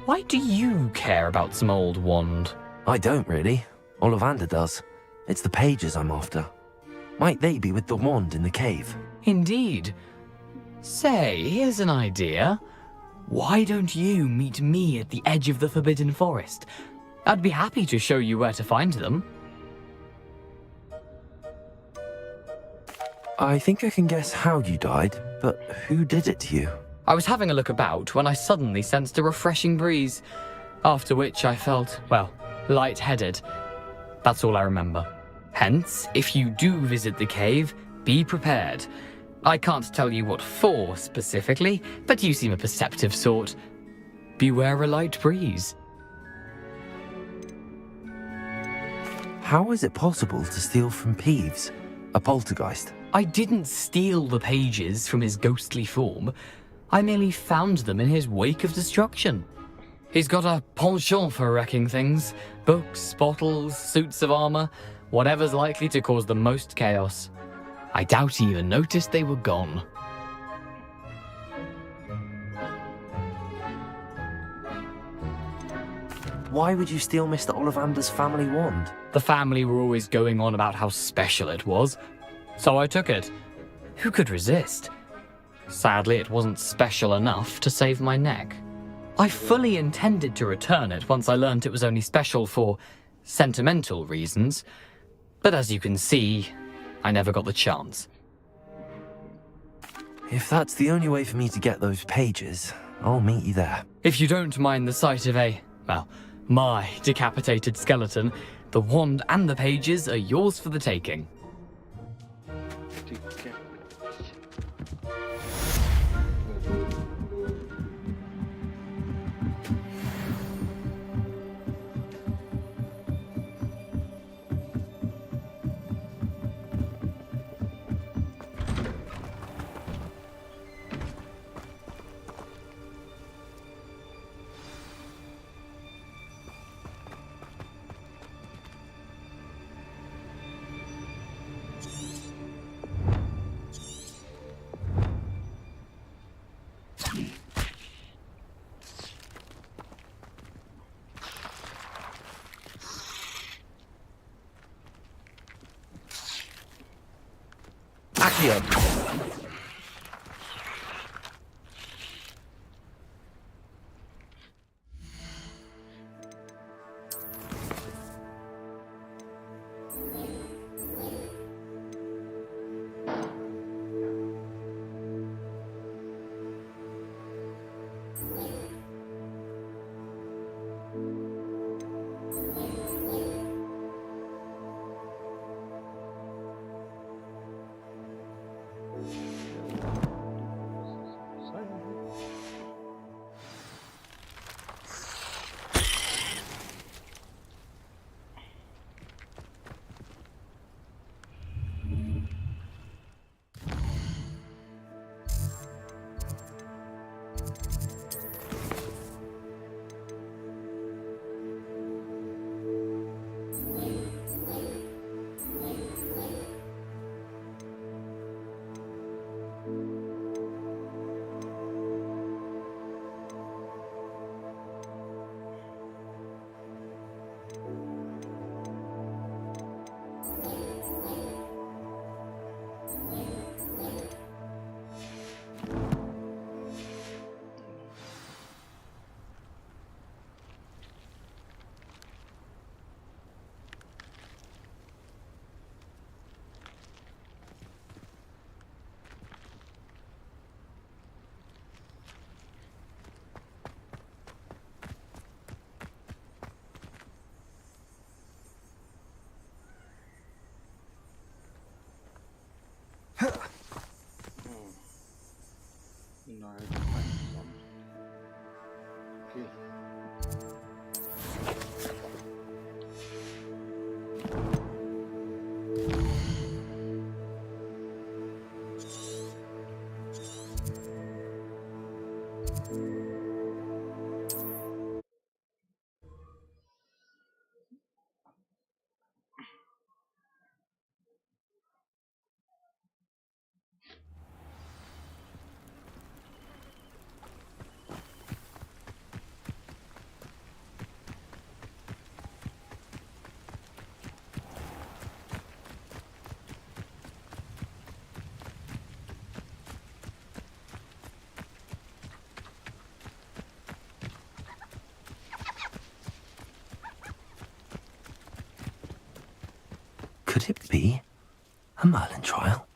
Why do you care about some old wand? I don't really. Ollivander does. It's the pages I'm after. Might they be with the wand in the cave? Indeed. Say, here's an idea. Why don't you meet me at the edge of the Forbidden Forest? I'd be happy to show you where to find them. I think I can guess how you died, but who did it to you? I was having a look about when I suddenly sensed a refreshing breeze, after which I felt, well, lightheaded. That's all I remember. Hence, if you do visit the cave, be prepared. I can't tell you what for specifically, but you seem a perceptive sort. Beware a light breeze. How is it possible to steal from Peeves, a poltergeist? I didn't steal the pages from his ghostly form. I merely found them in his wake of destruction. He's got a penchant for wrecking things. Books, bottles, suits of armor, whatever's likely to cause the most chaos. I doubt he even noticed they were gone. Why would you steal Mr. Ollivander's family wand? The family were always going on about how special it was, so I took it. Who could resist? Sadly, it wasn't special enough to save my neck. I fully intended to return it once I learned it was only special for sentimental reasons, but as you can see, I never got the chance. If that's the only way for me to get those pages, I'll meet you there. If you don't mind the sight of my decapitated skeleton, the wand and the pages are yours for the taking. Accio. Could it be a Merlin trial?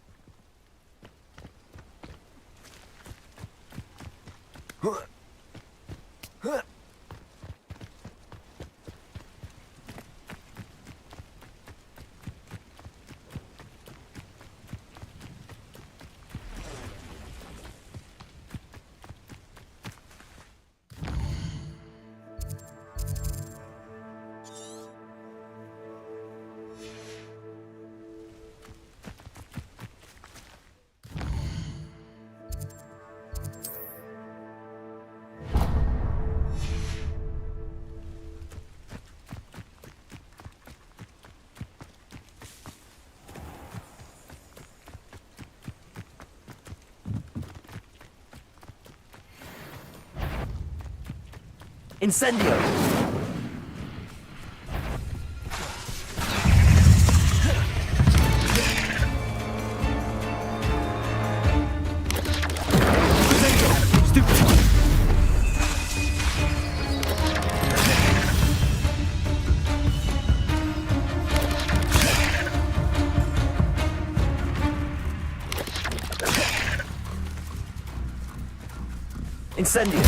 Incendio! Incendio!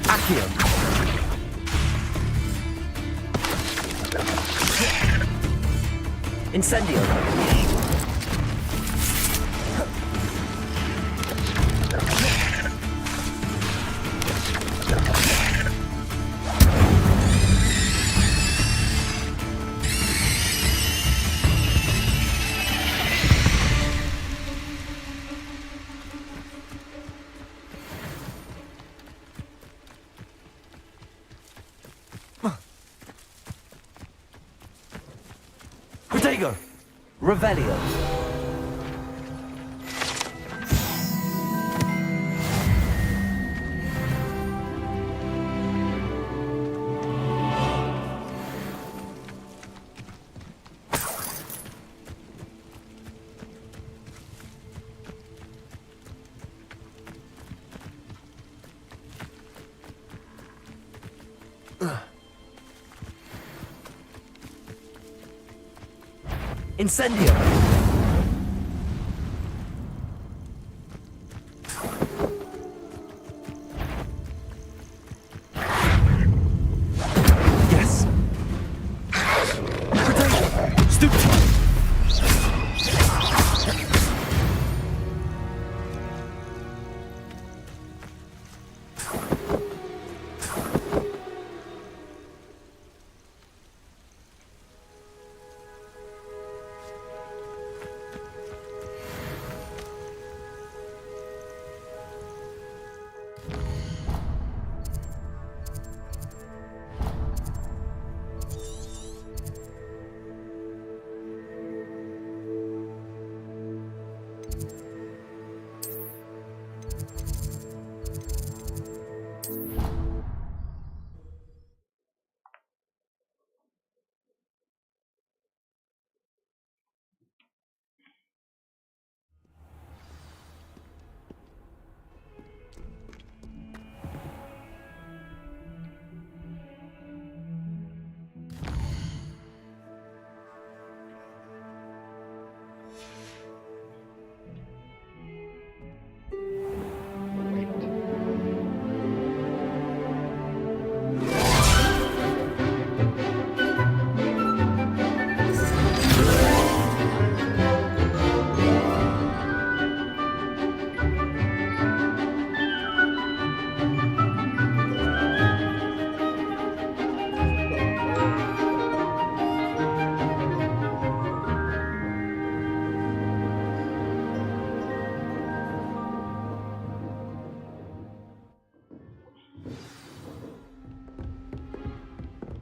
Accio! Incendio! Protego! Revelio! Incendio! Yes! Protego! Stupid!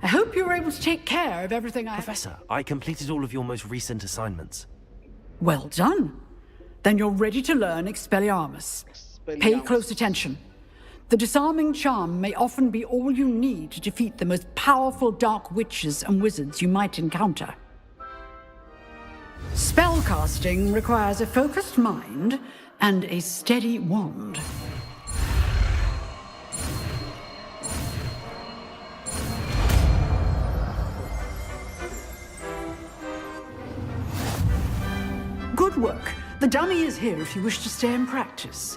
I hope you were able to take care of everything I... Professor, I completed all of your most recent assignments. Well done. Then you're ready to learn Expelliarmus. Pay close attention. The disarming charm may often be all you need to defeat the most powerful dark witches and wizards you might encounter. Spellcasting requires a focused mind and a steady wand. Good work. The dummy is here if you wish to stay and practice.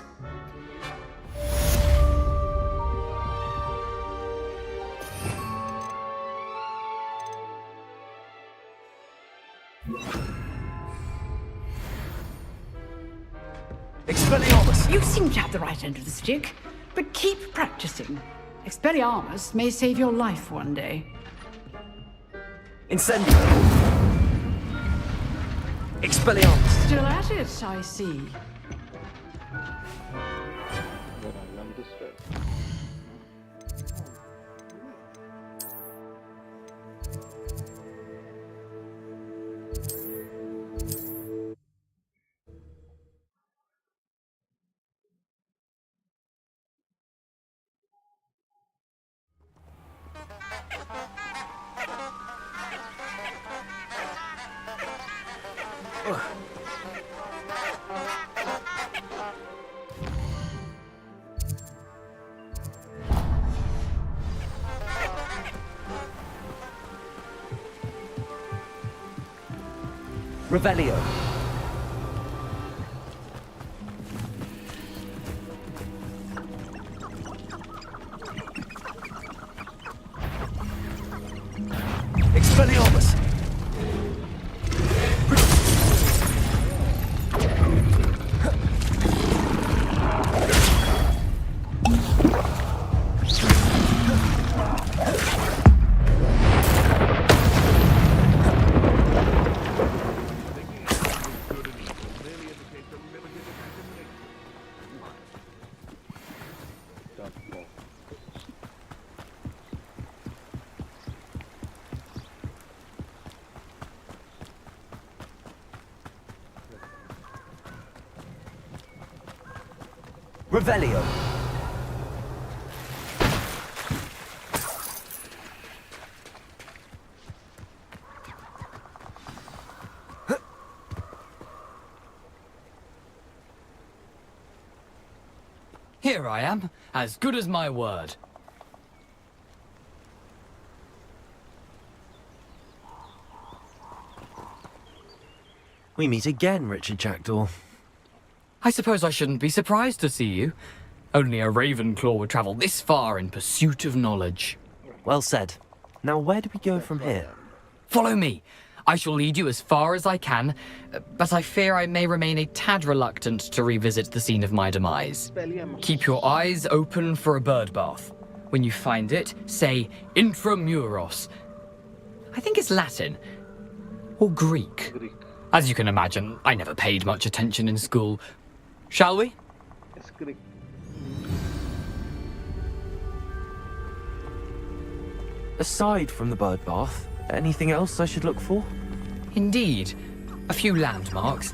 Expelliarmus! You seem to have the right end of the stick, but keep practicing. Expelliarmus may save your life one day. Incendio! Expelliarmus! Still at it, I see. Revelio. Expelliarmus. Revelio. Here I am, as good as my word. We meet again, Richard Jackdaw. I suppose I shouldn't be surprised to see you. Only a Ravenclaw would travel this far in pursuit of knowledge. Well said. Now where do we go from here? Follow me. I shall lead you as far as I can, but I fear I may remain a tad reluctant to revisit the scene of my demise. Keep your eyes open for a bird bath. When you find it, say intramuros. I think it's Latin. Or Greek. As you can imagine, I never paid much attention in school. Shall we? Aside from the bird bath, anything else I should look for? Indeed. A few landmarks,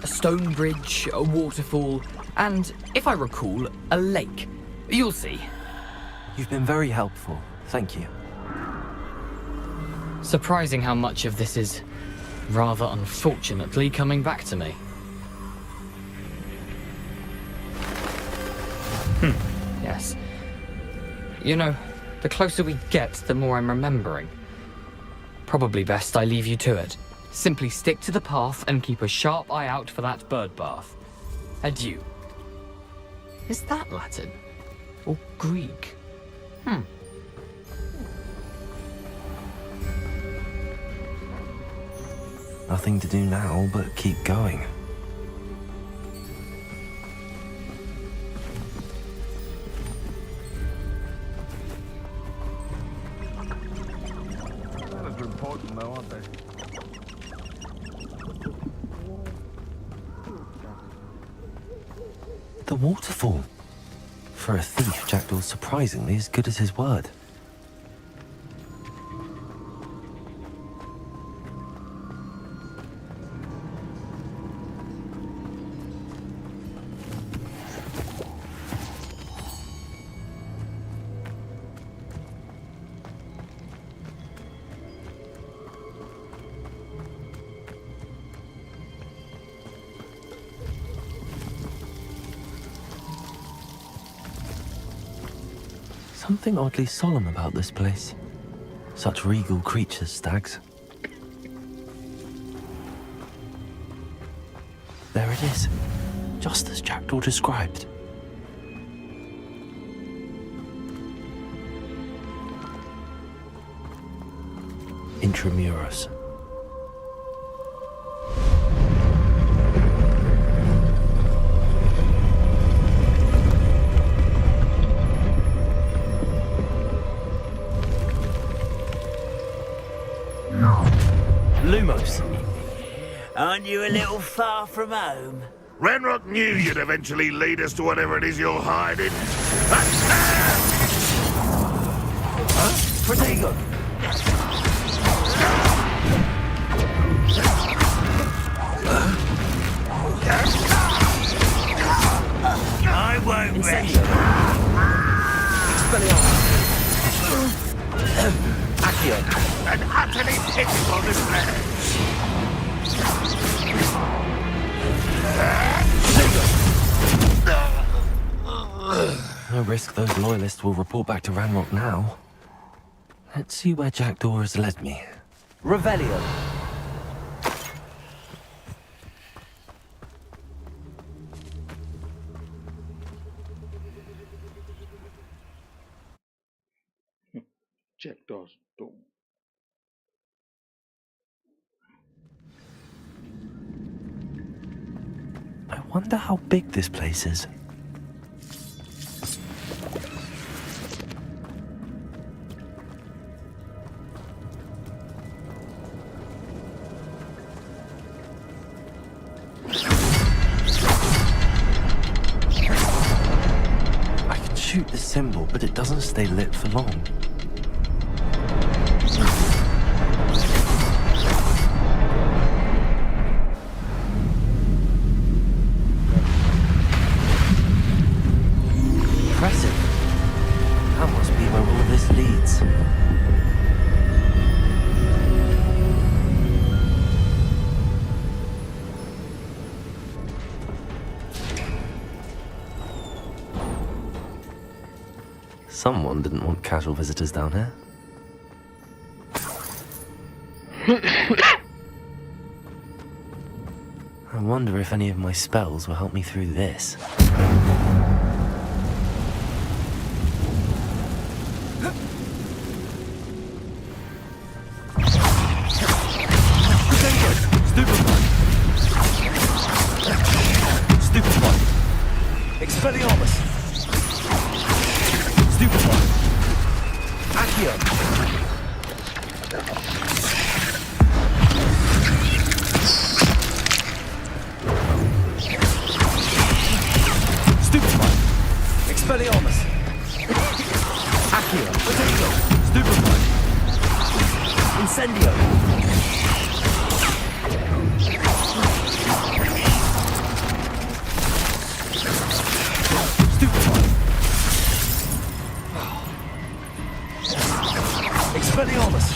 a stone bridge, a waterfall, and, if I recall, a lake. You'll see. You've been very helpful. Thank you. Surprising how much of this is, rather unfortunately, coming back to me. Yes. You know, the closer we get, the more I'm remembering. Probably best I leave you to it. Simply stick to the path and keep a sharp eye out for that bird bath. Adieu. Is that Latin? Or Greek? Nothing to do now but keep going. That's important though, aren't they? The waterfall. For a thief, Jackdaw's surprisingly as good as his word. Something oddly solemn about this place. Such regal creatures, stags. There it is, just as Jackdaw described. Intramuros. Lumos. Aren't you a little far from home? Ranrock knew you'd eventually lead us to whatever it is you're hiding. Protego! I won't rest. Accio. An utterly pitiful display. risk those loyalists will report back to Ranrock now. Let's see where Jackdaw has led me. Revelio! Jackdaw's door. I wonder how big this place is. I can shoot the symbol, but it doesn't stay lit for long. Impressive. That must be where all this leads. Someone didn't want casual visitors down here. I wonder if any of my spells will help me through this. Expelliarmus! Stupefy! Accio! Stupefy! Expelliarmus! Accio! Potato! Stupefy! Incendio! Expelliarmus!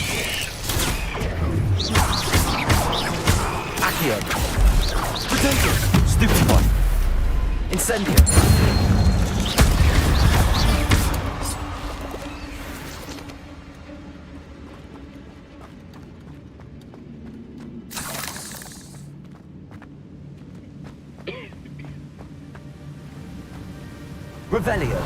Accio! Potato! Stupefy! Incendio! Revelio!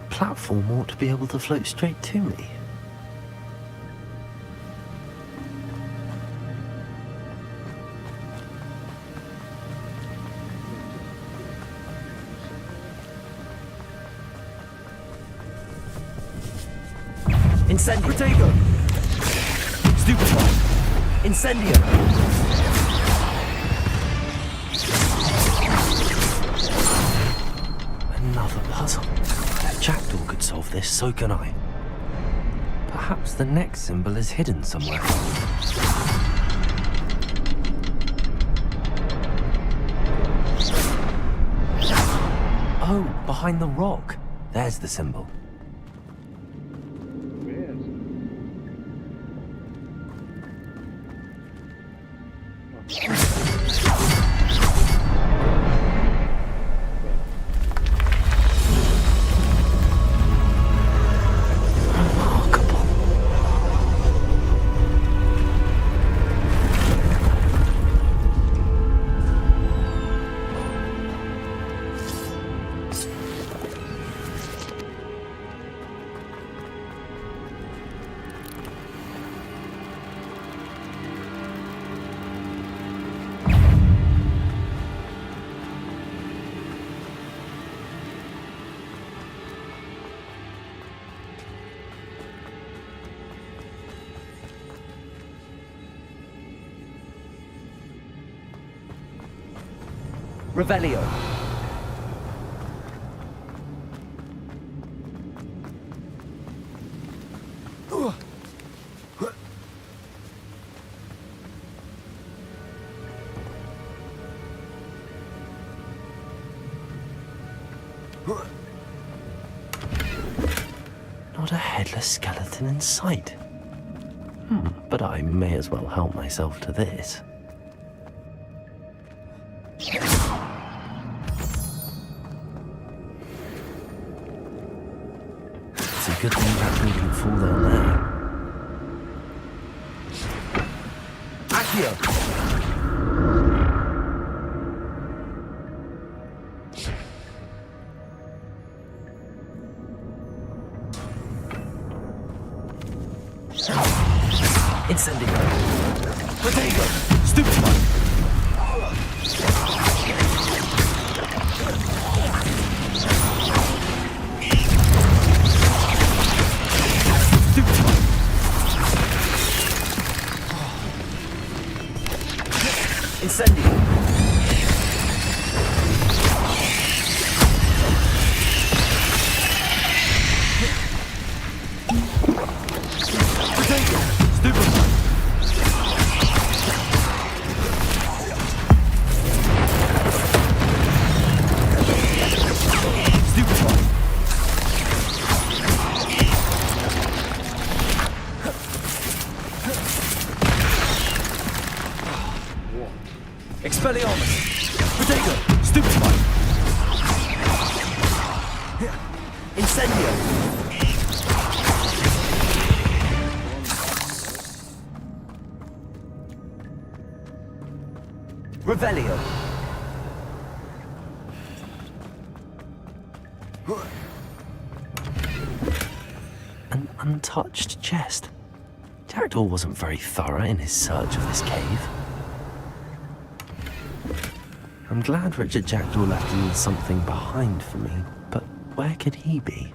Platform ought to be able to float straight to me. Incendio! Protego! Stupefy! Incendio! Another puzzle. If Jackdaw could solve this, so can I. Perhaps the next symbol is hidden somewhere. Oh, behind the rock. There's the symbol. Revelio! Not a headless skeleton in sight. But I may as well help myself to this. It's a good thing Jackdaw didn't fall down there. Accio! Incendio! Potato! Stupefy! Incendio! Potato! Stupefy! Expelliarmus! Potato! Stupefy! Incendio! Revelio! An untouched chest. Jackdaw wasn't very thorough in his search of this cave. I'm glad Richard Jackdaw left a little something behind for me, but where could he be?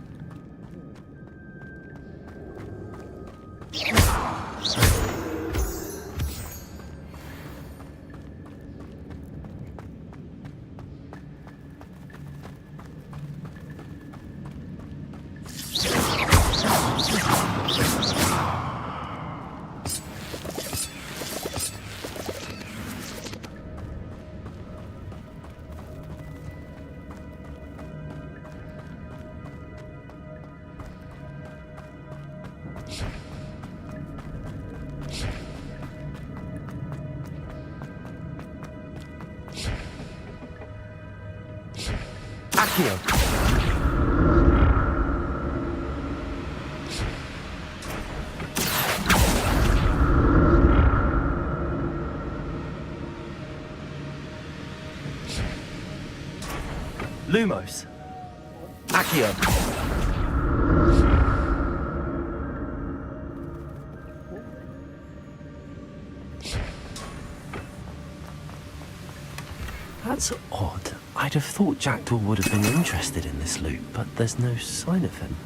Accio! Lumos! Accio! That's odd. I'd have thought Jackdaw would have been interested in this loot, but there's no sign of him.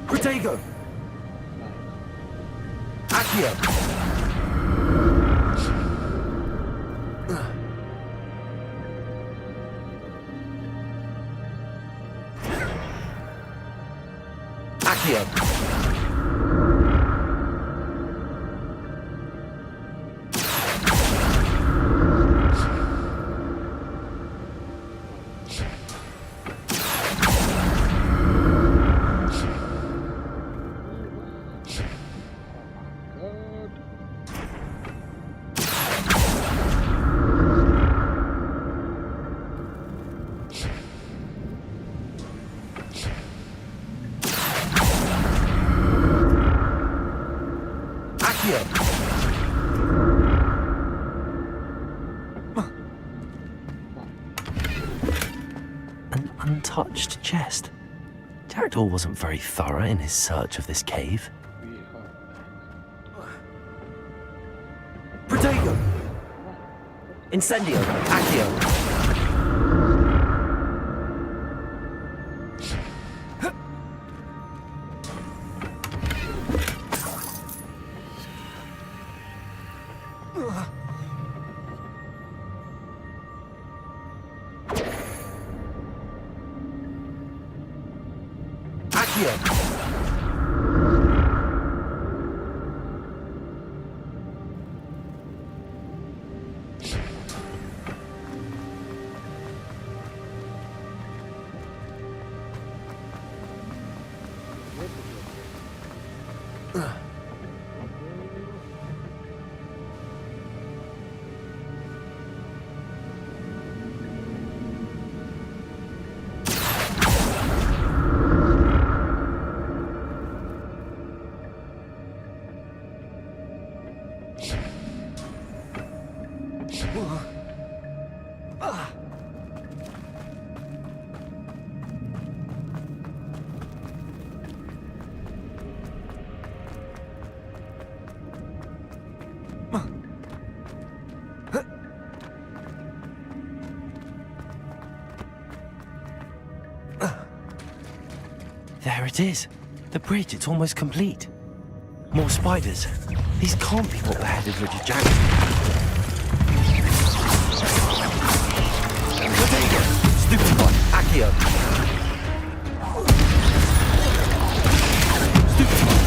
Protego! Accio! Accio! An untouched chest. Jackdaw wasn't very thorough in his search of this cave. Protego! Incendio! Accio! There it is. The bridge, it's almost complete. More spiders. These can't be what beheaded Richard Jackson. Stupid one, Accio. Stupid one.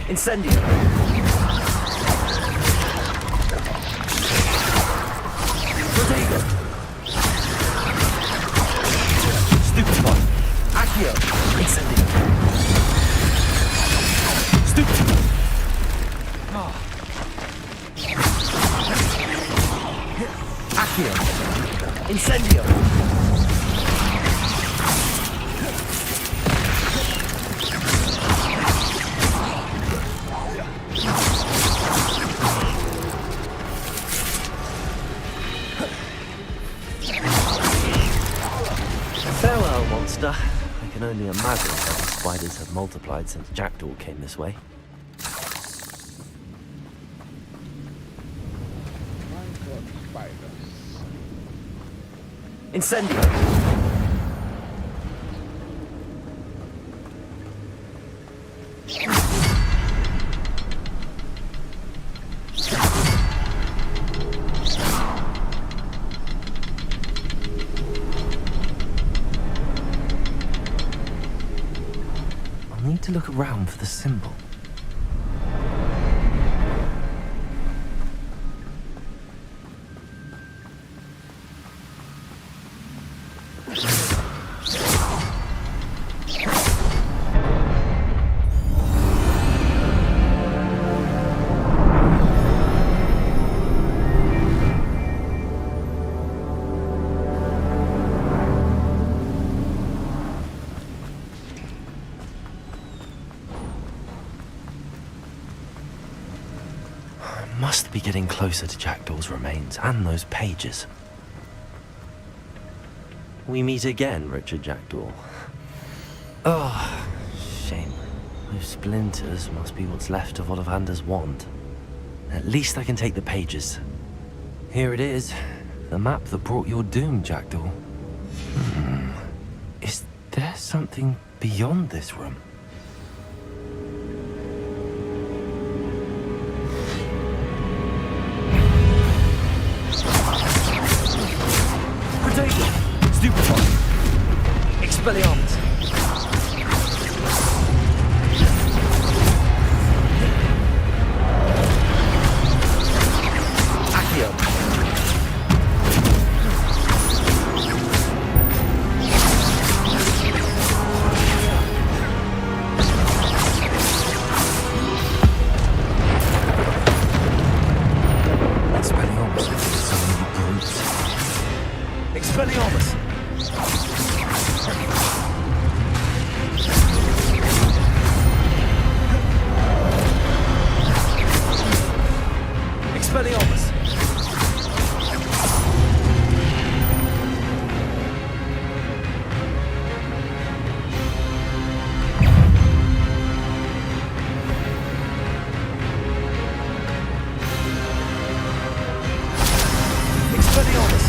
Incendio. Rodrigo. Stupid one. Accio. Incendio. Stupid. Oh. Accio. Incendio. Farewell, monster. I can only imagine how the spiders have multiplied since Jackdaw came this way. Incendio! I need to look around for the symbol. Must be getting closer to Jackdaw's remains and those pages. We meet again, Richard Jackdaw. Oh, shame. Those splinters must be what's left of Ollivander's wand. At least I can take the pages. Here it is. The map that brought your doom, Jackdaw. Is there something beyond this room? Stupid one. Expelliarmus. Accio. Expelliarmus. So many brutes. Expelliarmus. Expelliarmus. Expelliarmus.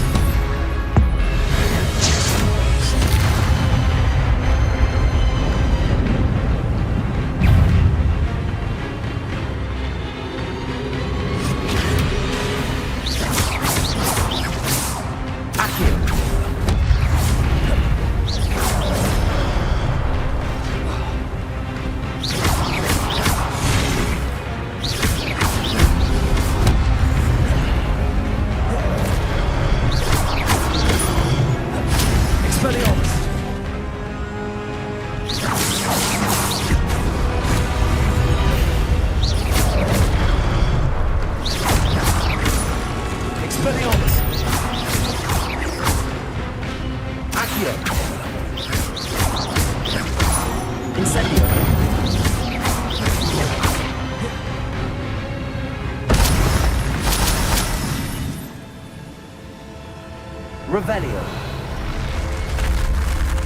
Revelio.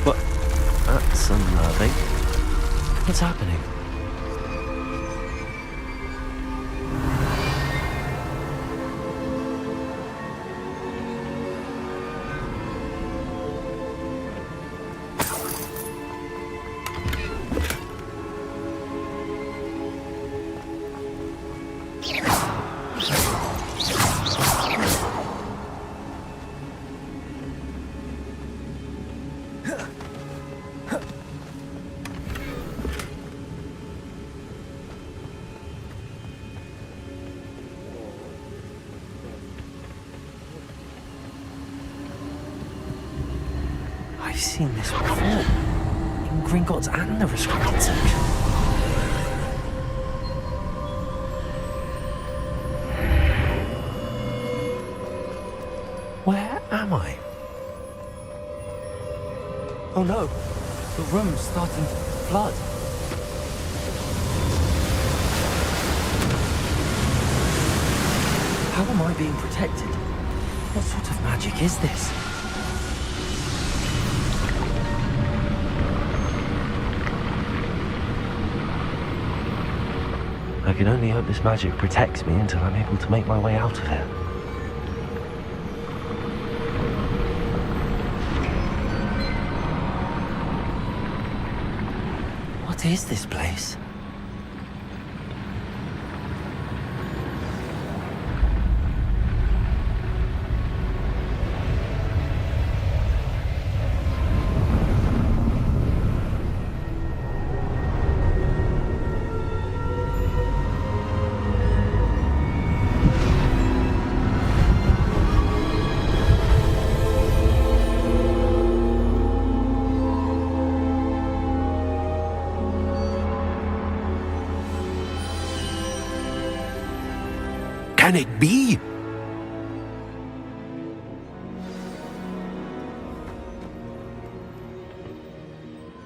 But that's unnerving. What's happening? I've seen this before. In Gringotts and the restricted section. Where am I? Oh no, the room's starting to flood. How am I being protected? What sort of magic is this? I can only hope this magic protects me until I'm able to make my way out of here. What is this place? Can it be?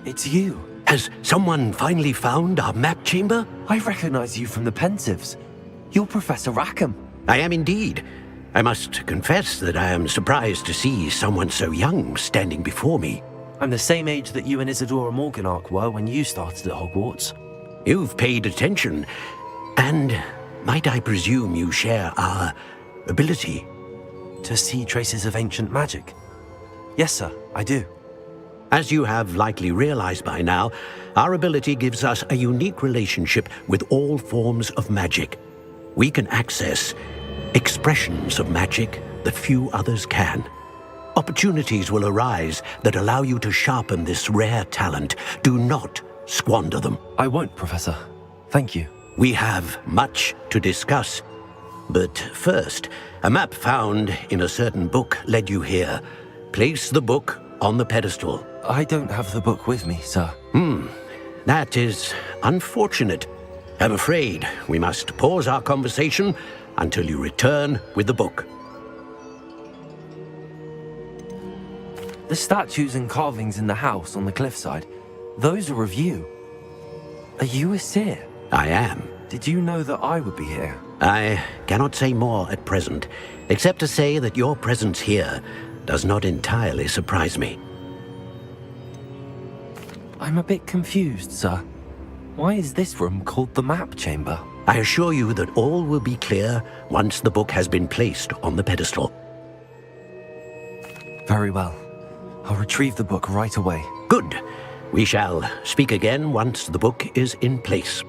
It's you. Has someone finally found our map chamber? I recognize you from the Pensives. You're Professor Rackham. I am indeed. I must confess that I am surprised to see someone so young standing before me. I'm the same age that you and Isadora Morganach were when you started at Hogwarts. You've paid attention, and might I presume you share our ability? To see traces of ancient magic? Yes, sir, I do. As you have likely realized by now, our ability gives us a unique relationship with all forms of magic. We can access expressions of magic that few others can. Opportunities will arise that allow you to sharpen this rare talent. Do not squander them. I won't, Professor. Thank you. We have much to discuss. But first, a map found in a certain book led you here. Place the book on the pedestal. I don't have the book with me, sir. That is unfortunate. I'm afraid we must pause our conversation until you return with the book. The statues and carvings in the house on the cliffside, those are of you. Are you a seer? I am. Did you know that I would be here? I cannot say more at present, except to say that your presence here does not entirely surprise me. I'm a bit confused, sir. Why is this room called the map chamber? I assure you that all will be clear once the book has been placed on the pedestal. Very well. I'll retrieve the book right away. Good. We shall speak again once the book is in place.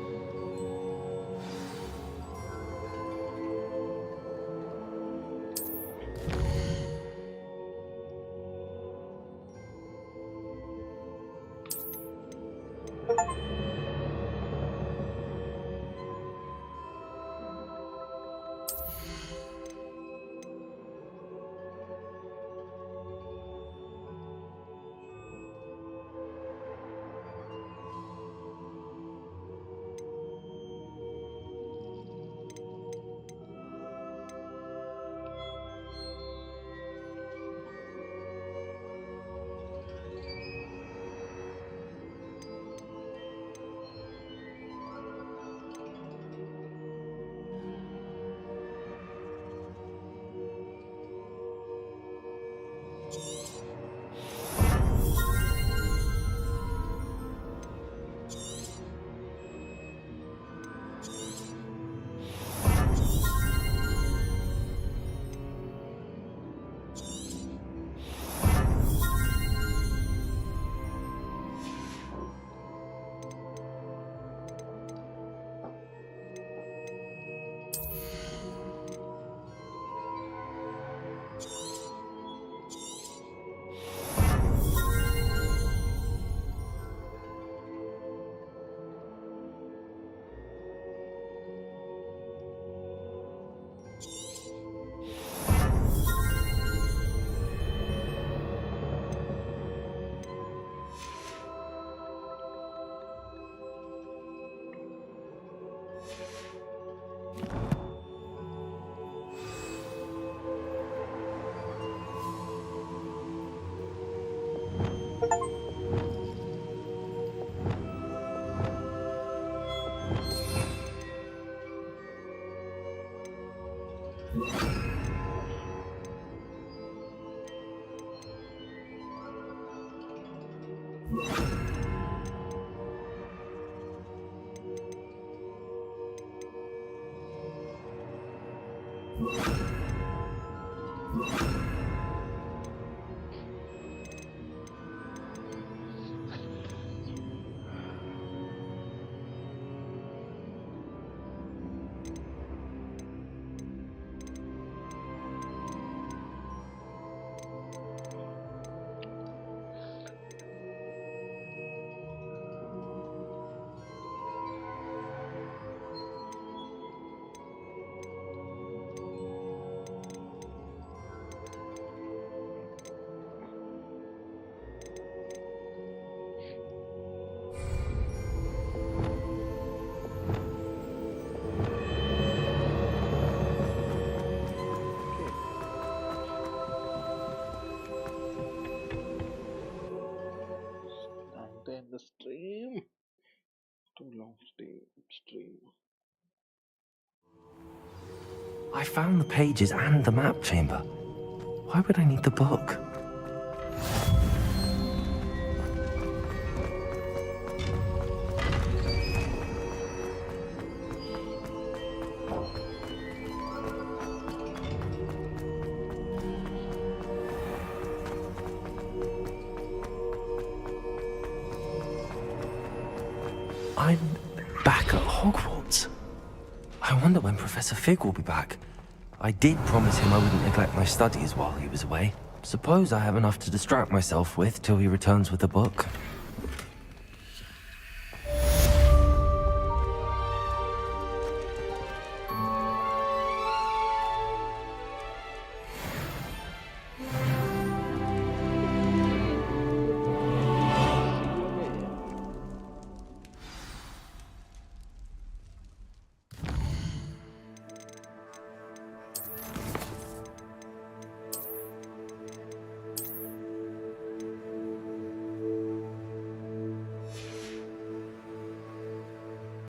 Time to end the stream. Too long stream. I found the pages and the map chamber. Why would I need the book? I'm back at Hogwarts. I wonder when Professor Fig will be back. I did promise him I wouldn't neglect my studies while he was away. Suppose I have enough to distract myself with till he returns with the book.